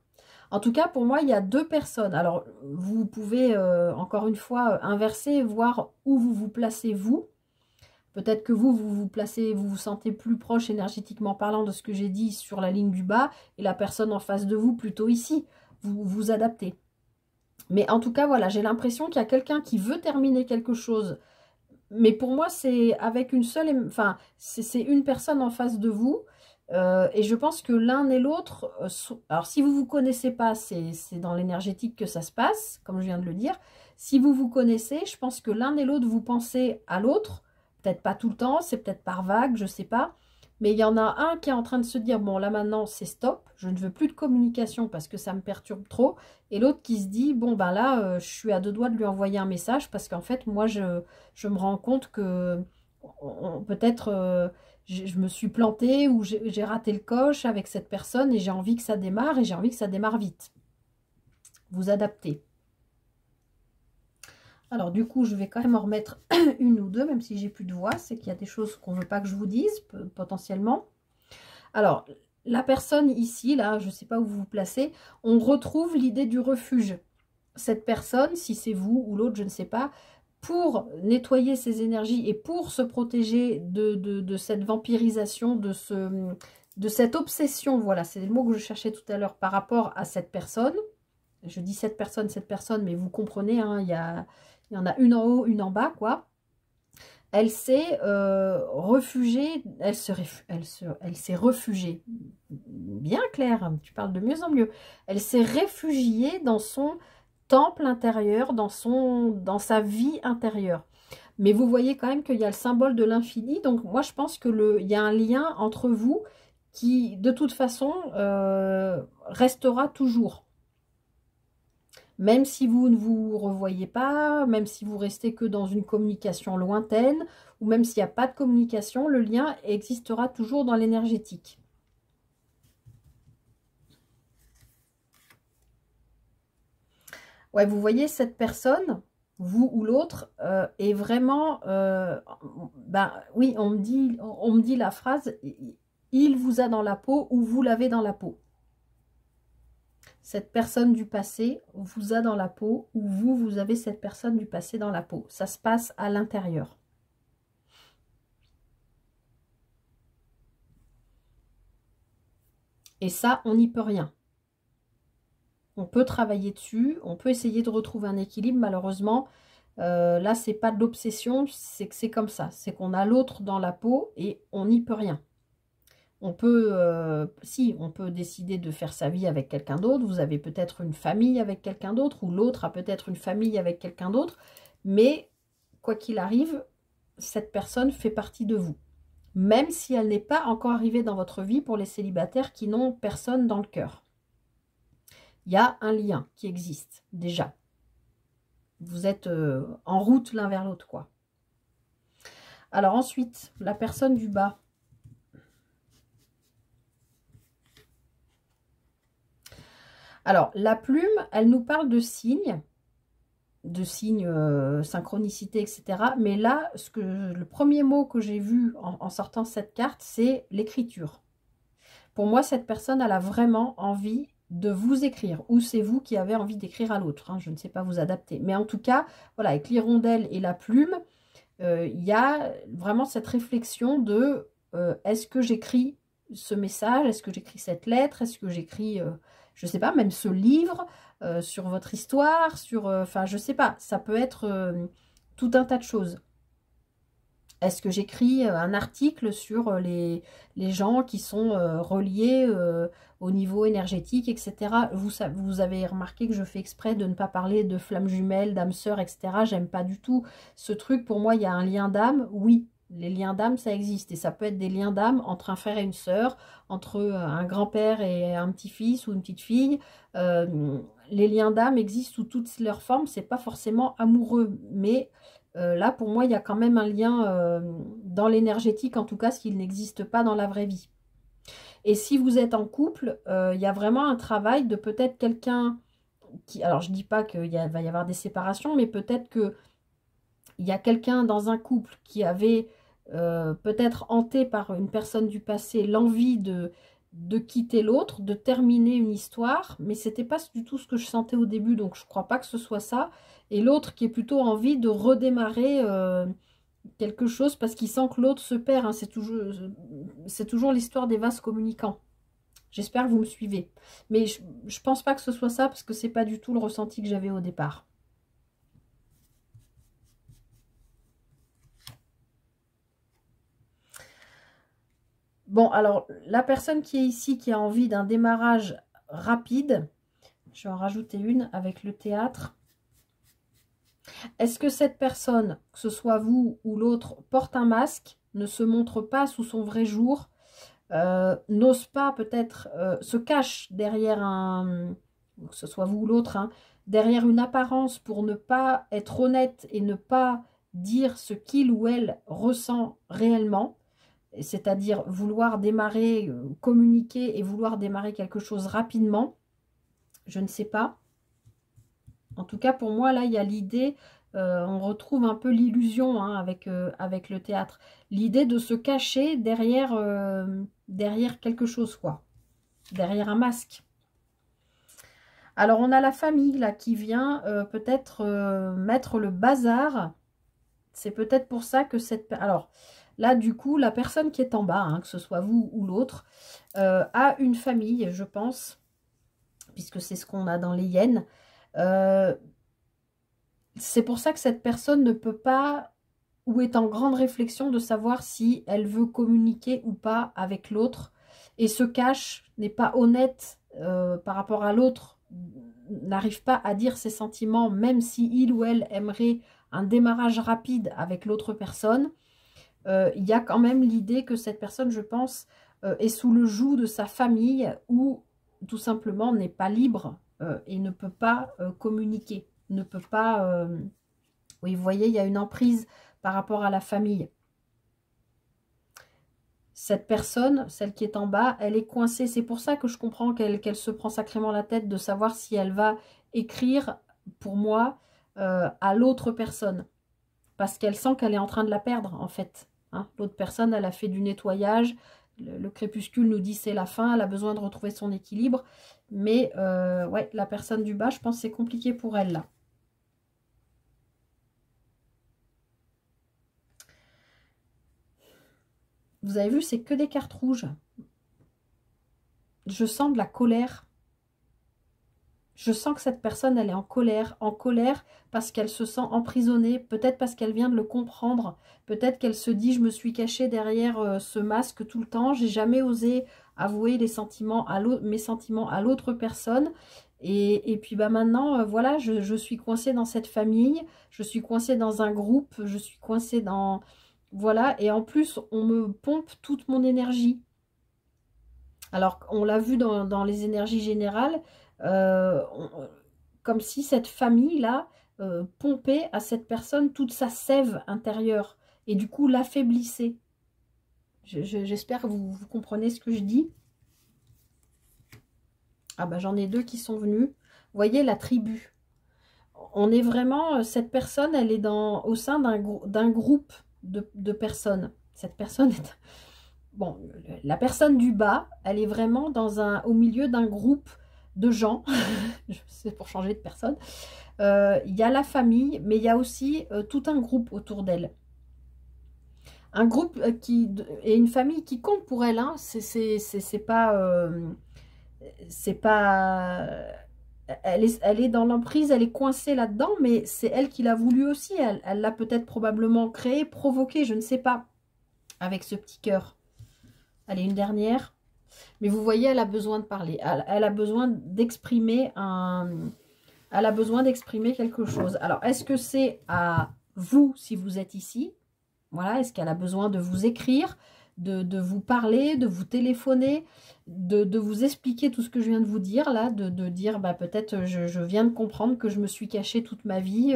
En tout cas, pour moi, il y a deux personnes. Alors, vous pouvez, encore une fois, inverser, voir où vous vous placez, vous. Peut-être que vous vous placez, vous vous sentez plus proche énergétiquement parlant de ce que j'ai dit sur la ligne du bas et la personne en face de vous plutôt ici. Vous vous adaptez. Mais en tout cas, voilà, j'ai l'impression qu'il y a quelqu'un qui veut terminer quelque chose. Mais pour moi, c'est avec une seule... Enfin, c'est une personne en face de vous. Et je pense que l'un et l'autre... alors, si vous ne vous connaissez pas, c'est dans l'énergétique que ça se passe, comme je viens de le dire. Si vous vous connaissez, je pense que l'un et l'autre, vous pensez à l'autre. Peut-être pas tout le temps, c'est peut-être par vague, je ne sais pas. Mais il y en a un qui est en train de se dire, bon là maintenant c'est stop, je ne veux plus de communication parce que ça me perturbe trop. Et l'autre qui se dit, bon ben là je suis à deux doigts de lui envoyer un message parce qu'en fait moi je me rends compte que peut-être je me suis plantée ou j'ai raté le coche avec cette personne et j'ai envie que ça démarre et j'ai envie que ça démarre vite. Vous adaptez. Alors du coup, je vais quand même en remettre une ou deux, même si j'ai plus de voix. C'est qu'il y a des choses qu'on ne veut pas que je vous dise, potentiellement. Alors, la personne ici, là, je ne sais pas où vous vous placez, on retrouve l'idée du refuge. Cette personne, si c'est vous ou l'autre, je ne sais pas, pour nettoyer ses énergies et pour se protéger de cette vampirisation, de cette obsession, voilà, c'est le mot que je cherchais tout à l'heure par rapport à cette personne. Je dis cette personne, mais vous comprenez, hein, il y en a une en haut, une en bas, quoi. Elle s'est réfugiée, elle s'est réfugiée, bien clair, tu parles de mieux en mieux. Elle s'est réfugiée dans son temple intérieur, dans sa vie intérieure. Mais vous voyez quand même qu'il y a le symbole de l'infini, donc moi je pense que il y a un lien entre vous qui, de toute façon, restera toujours. Même si vous ne vous revoyez pas, même si vous restez que dans une communication lointaine, ou même s'il n'y a pas de communication, le lien existera toujours dans l'énergétique. Ouais, vous voyez, cette personne, vous ou l'autre, est vraiment... ben, oui, on me dit la phrase, il vous a dans la peau ou vous l'avez dans la peau. Cette personne du passé vous a dans la peau ou vous avez cette personne du passé dans la peau. Ça se passe à l'intérieur. Et ça, on n'y peut rien. On peut travailler dessus, on peut essayer de retrouver un équilibre. Malheureusement, là, c'est pas de l'obsession, c'est que c'est comme ça. C'est qu'on a l'autre dans la peau et on n'y peut rien. On peut, si, on peut décider de faire sa vie avec quelqu'un d'autre. Vous avez peut-être une famille avec quelqu'un d'autre, ou l'autre a peut-être une famille avec quelqu'un d'autre. Mais, quoi qu'il arrive, cette personne fait partie de vous. Même si elle n'est pas encore arrivée dans votre vie pour les célibataires qui n'ont personne dans le cœur. Il y a un lien qui existe, déjà. Vous êtes en route l'un vers l'autre, quoi. Alors ensuite, la personne du bas. Alors, la plume, elle nous parle de signes, synchronicité, etc. Mais là, le premier mot que j'ai vu en sortant cette carte, c'est l'écriture. Pour moi, cette personne, elle a vraiment envie de vous écrire. Ou c'est vous qui avez envie d'écrire à l'autre. Hein, je ne sais pas vous adapter. Mais en tout cas, voilà, avec l'hirondelle et la plume, il y a vraiment cette réflexion de est-ce que j'écris ce message, est-ce que j'écris cette lettre, est-ce que j'écris, je ne sais pas, même ce livre sur votre histoire, sur, enfin, je ne sais pas, ça peut être tout un tas de choses. Est-ce que j'écris un article sur les gens qui sont reliés au niveau énergétique, etc. Vous avez remarqué que je fais exprès de ne pas parler de flammes jumelles, d'âmes sœurs, etc. J'aime pas du tout ce truc. Pour moi, il y a un lien d'âme. Oui, les liens d'âme, ça existe. Et ça peut être des liens d'âme entre un frère et une sœur, entre un grand-père et un petit-fils ou une petite-fille. Les liens d'âme existent sous toutes leurs formes. C'est pas forcément amoureux, mais là, pour moi, il y a quand même un lien dans l'énergétique, en tout cas, s'il n'existe pas dans la vraie vie. Et si vous êtes en couple, il y a vraiment un travail de peut-être quelqu'un qui... Alors, je ne dis pas qu'il va y avoir des séparations, mais peut-être qu'il y a quelqu'un dans un couple qui avait peut-être hanté par une personne du passé l'envie de quitter l'autre, de terminer une histoire, mais c'était pas du tout ce que je sentais au début, donc je crois pas que ce soit ça. Et l'autre qui est plutôt envie de redémarrer quelque chose parce qu'il sent que l'autre se perd, hein. C'est toujours l'histoire des vases communicants. J'espère que vous me suivez. Mais je pense pas que ce soit ça parce que c'est pas du tout le ressenti que j'avais au départ. Bon, alors, la personne qui est ici, qui a envie d'un démarrage rapide, je vais en rajouter une avec le théâtre. Est-ce que cette personne, que ce soit vous ou l'autre, porte un masque, ne se montre pas sous son vrai jour, n'ose pas peut-être, se cache derrière que ce soit vous ou l'autre, hein, derrière une apparence pour ne pas être honnête et ne pas dire ce qu'il ou elle ressent réellement, c'est-à-dire vouloir démarrer, communiquer et vouloir démarrer quelque chose rapidement, je ne sais pas. En tout cas, pour moi, là, il y a l'idée, on retrouve un peu l'illusion hein, avec le théâtre. L'idée de se cacher derrière quelque chose, quoi. Derrière un masque. Alors, on a la famille, là, qui vient peut-être mettre le bazar. C'est peut-être pour ça que cette... Alors, là, du coup, la personne qui est en bas, hein, que ce soit vous ou l'autre, a une famille, je pense, puisque c'est ce qu'on a dans les hyènes. C'est pour ça que cette personne ne peut pas, ou est en grande réflexion de savoir si elle veut communiquer ou pas avec l'autre, et se cache, n'est pas honnête par rapport à l'autre, n'arrive pas à dire ses sentiments, même si il ou elle aimerait un démarrage rapide avec l'autre personne. Il y a quand même l'idée que cette personne, je pense, est sous le joug de sa famille ou tout simplement n'est pas libre et ne peut pas communiquer, ne peut pas... oui, vous voyez, il y a une emprise par rapport à la famille. Cette personne, celle qui est en bas, elle est coincée. C'est pour ça que je comprends qu'elle se prend sacrément la tête de savoir si elle va écrire, pour moi, à l'autre personne. Parce qu'elle sent qu'elle est en train de la perdre, en fait. Hein. L'autre personne, elle a fait du nettoyage. Le crépuscule nous dit c'est la fin, elle a besoin de retrouver son équilibre. Mais, ouais, la personne du bas, je pense que c'est compliqué pour elle, là. Vous avez vu, c'est que des cartes rouges. Je sens de la colère. Je sens que cette personne, elle est en colère parce qu'elle se sent emprisonnée, peut-être parce qu'elle vient de le comprendre, peut-être qu'elle se dit, je me suis cachée derrière ce masque tout le temps, j'ai jamais osé avouer mes sentiments à l'autre personne, et puis bah maintenant, voilà, je suis coincée dans cette famille, je suis coincée dans un groupe, je suis coincée dans... Voilà, et en plus, on me pompe toute mon énergie. Alors, on l'a vu dans les énergies générales, euh, on- comme si cette famille-là pompait à cette personne toute sa sève intérieure et du coup l'affaiblissait. J'espère que vous comprenez ce que je dis. Ah bah j'en ai deux qui sont venus. Vous voyez la tribu. On est vraiment, cette personne, elle est au sein d'un groupe de personnes. Cette personne est... Bon, la personne du bas, elle est vraiment au milieu d'un groupe de gens. C'est pour changer de personne. Il y a la famille, mais il y a aussi tout un groupe autour d'elle. Un groupe et une famille qui compte pour elle. Hein. C'est pas... c'est pas... Elle est dans l'emprise, elle est coincée là-dedans, mais c'est elle qui l'a voulu aussi. Elle l'a peut-être probablement créé, provoqué, je ne sais pas, avec ce petit cœur. Allez, une dernière. Mais vous voyez, elle a besoin de parler. Elle a besoin d'exprimer elle a besoin d'exprimer quelque chose. Alors, est-ce que c'est à vous, si vous êtes ici? Voilà, est-ce qu'elle a besoin de vous écrire, de vous parler, de vous téléphoner, de vous expliquer tout ce que je viens de vous dire, là, de dire, bah, peut-être je viens de comprendre que je me suis cachée toute ma vie,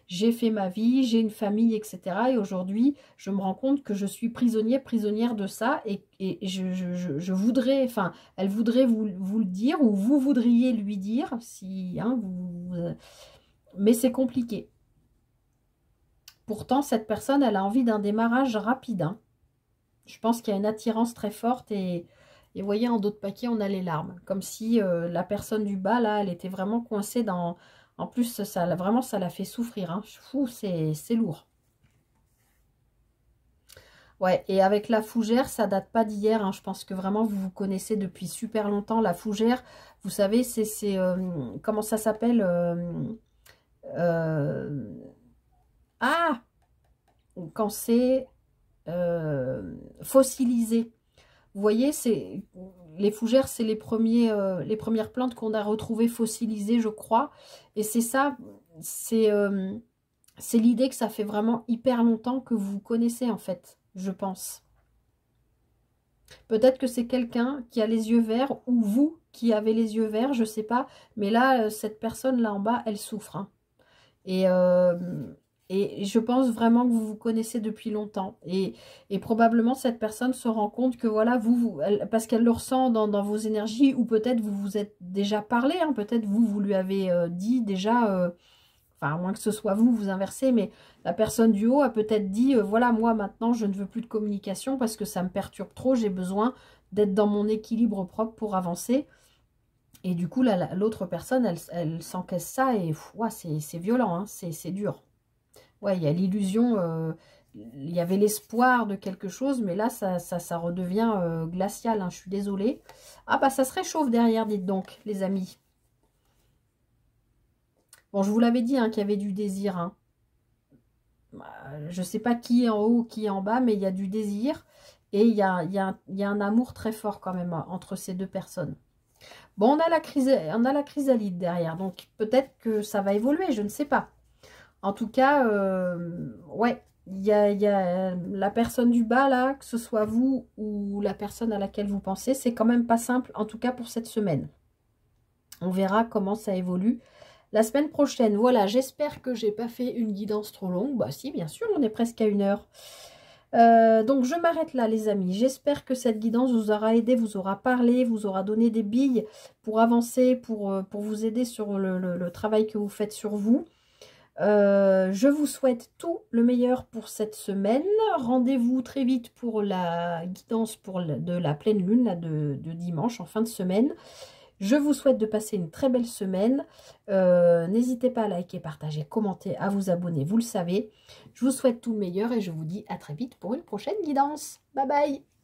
j'ai fait ma vie, j'ai une famille, etc. Et aujourd'hui, je me rends compte que je suis prisonnière de ça et je voudrais, enfin, elle voudrait vous le dire ou vous voudriez lui dire, si, hein, mais c'est compliqué. Pourtant, cette personne, elle a envie d'un démarrage rapide. Hein. Je pense qu'il y a une attirance très forte et vous voyez, en dos de paquet, on a les larmes. Comme si la personne du bas, là, elle était vraiment coincée dans... En plus, vraiment, ça l'a fait souffrir. Hein. Fou, c'est lourd. Ouais, et avec la fougère, ça date pas d'hier. Hein. Je pense que vraiment, vous vous connaissez depuis super longtemps. La fougère, vous savez, comment ça s'appelle euh, Ah, quand c'est fossilisé. Vous voyez, les fougères, c'est les premières plantes qu'on a retrouvées fossilisées, je crois. Et c'est ça, c'est l'idée que ça fait vraiment hyper longtemps que vous connaissez, en fait, je pense. Peut-être que c'est quelqu'un qui a les yeux verts ou vous qui avez les yeux verts, je sais pas. Mais là, cette personne-là en bas, elle souffre. Hein. Et, et je pense vraiment que vous vous connaissez depuis longtemps. Et probablement, cette personne se rend compte que voilà, parce qu'elle le ressent dans vos énergies, ou peut-être vous vous êtes déjà parlé, hein, peut-être vous lui avez dit déjà, enfin, à moins que ce soit vous inversez, mais la personne du haut a peut-être dit, voilà, moi maintenant, je ne veux plus de communication parce que ça me perturbe trop, j'ai besoin d'être dans mon équilibre propre pour avancer. Et du coup, l'autre personne, elle s'encaisse ça et ouais, c'est violent, hein, c'est dur. Ouais, il y a l'illusion, il y avait l'espoir de quelque chose, mais là, ça redevient glacial, hein, je suis désolée. Ah bah, ça se réchauffe derrière, dites donc, les amis. Bon, je vous l'avais dit, hein, qu'il y avait du désir. Hein. Je ne sais pas qui est en haut, qui est en bas, mais il y a du désir. Et il y a un amour très fort quand même entre ces deux personnes. Bon, on a la chrysalide derrière, donc peut-être que ça va évoluer, je ne sais pas. En tout cas, ouais, il y a la personne du bas là, que ce soit vous ou la personne à laquelle vous pensez, c'est quand même pas simple, en tout cas pour cette semaine. On verra comment ça évolue. La semaine prochaine, voilà, j'espère que j'ai pas fait une guidance trop longue. Bah si, bien sûr, on est presque à 1 heure. Donc je m'arrête là les amis, j'espère que cette guidance vous aura aidé, vous aura parlé, vous aura donné des billes pour avancer, pour vous aider sur le travail que vous faites sur vous. Je vous souhaite tout le meilleur pour cette semaine. Rendez-vous très vite pour la guidance de la pleine lune là, de dimanche en fin de semaine. Je vous souhaite de passer une très belle semaine. N'hésitez pas à liker, partager, commenter, à vous abonner, vous le savez. Je vous souhaite tout le meilleur et je vous dis à très vite pour une prochaine guidance. Bye bye!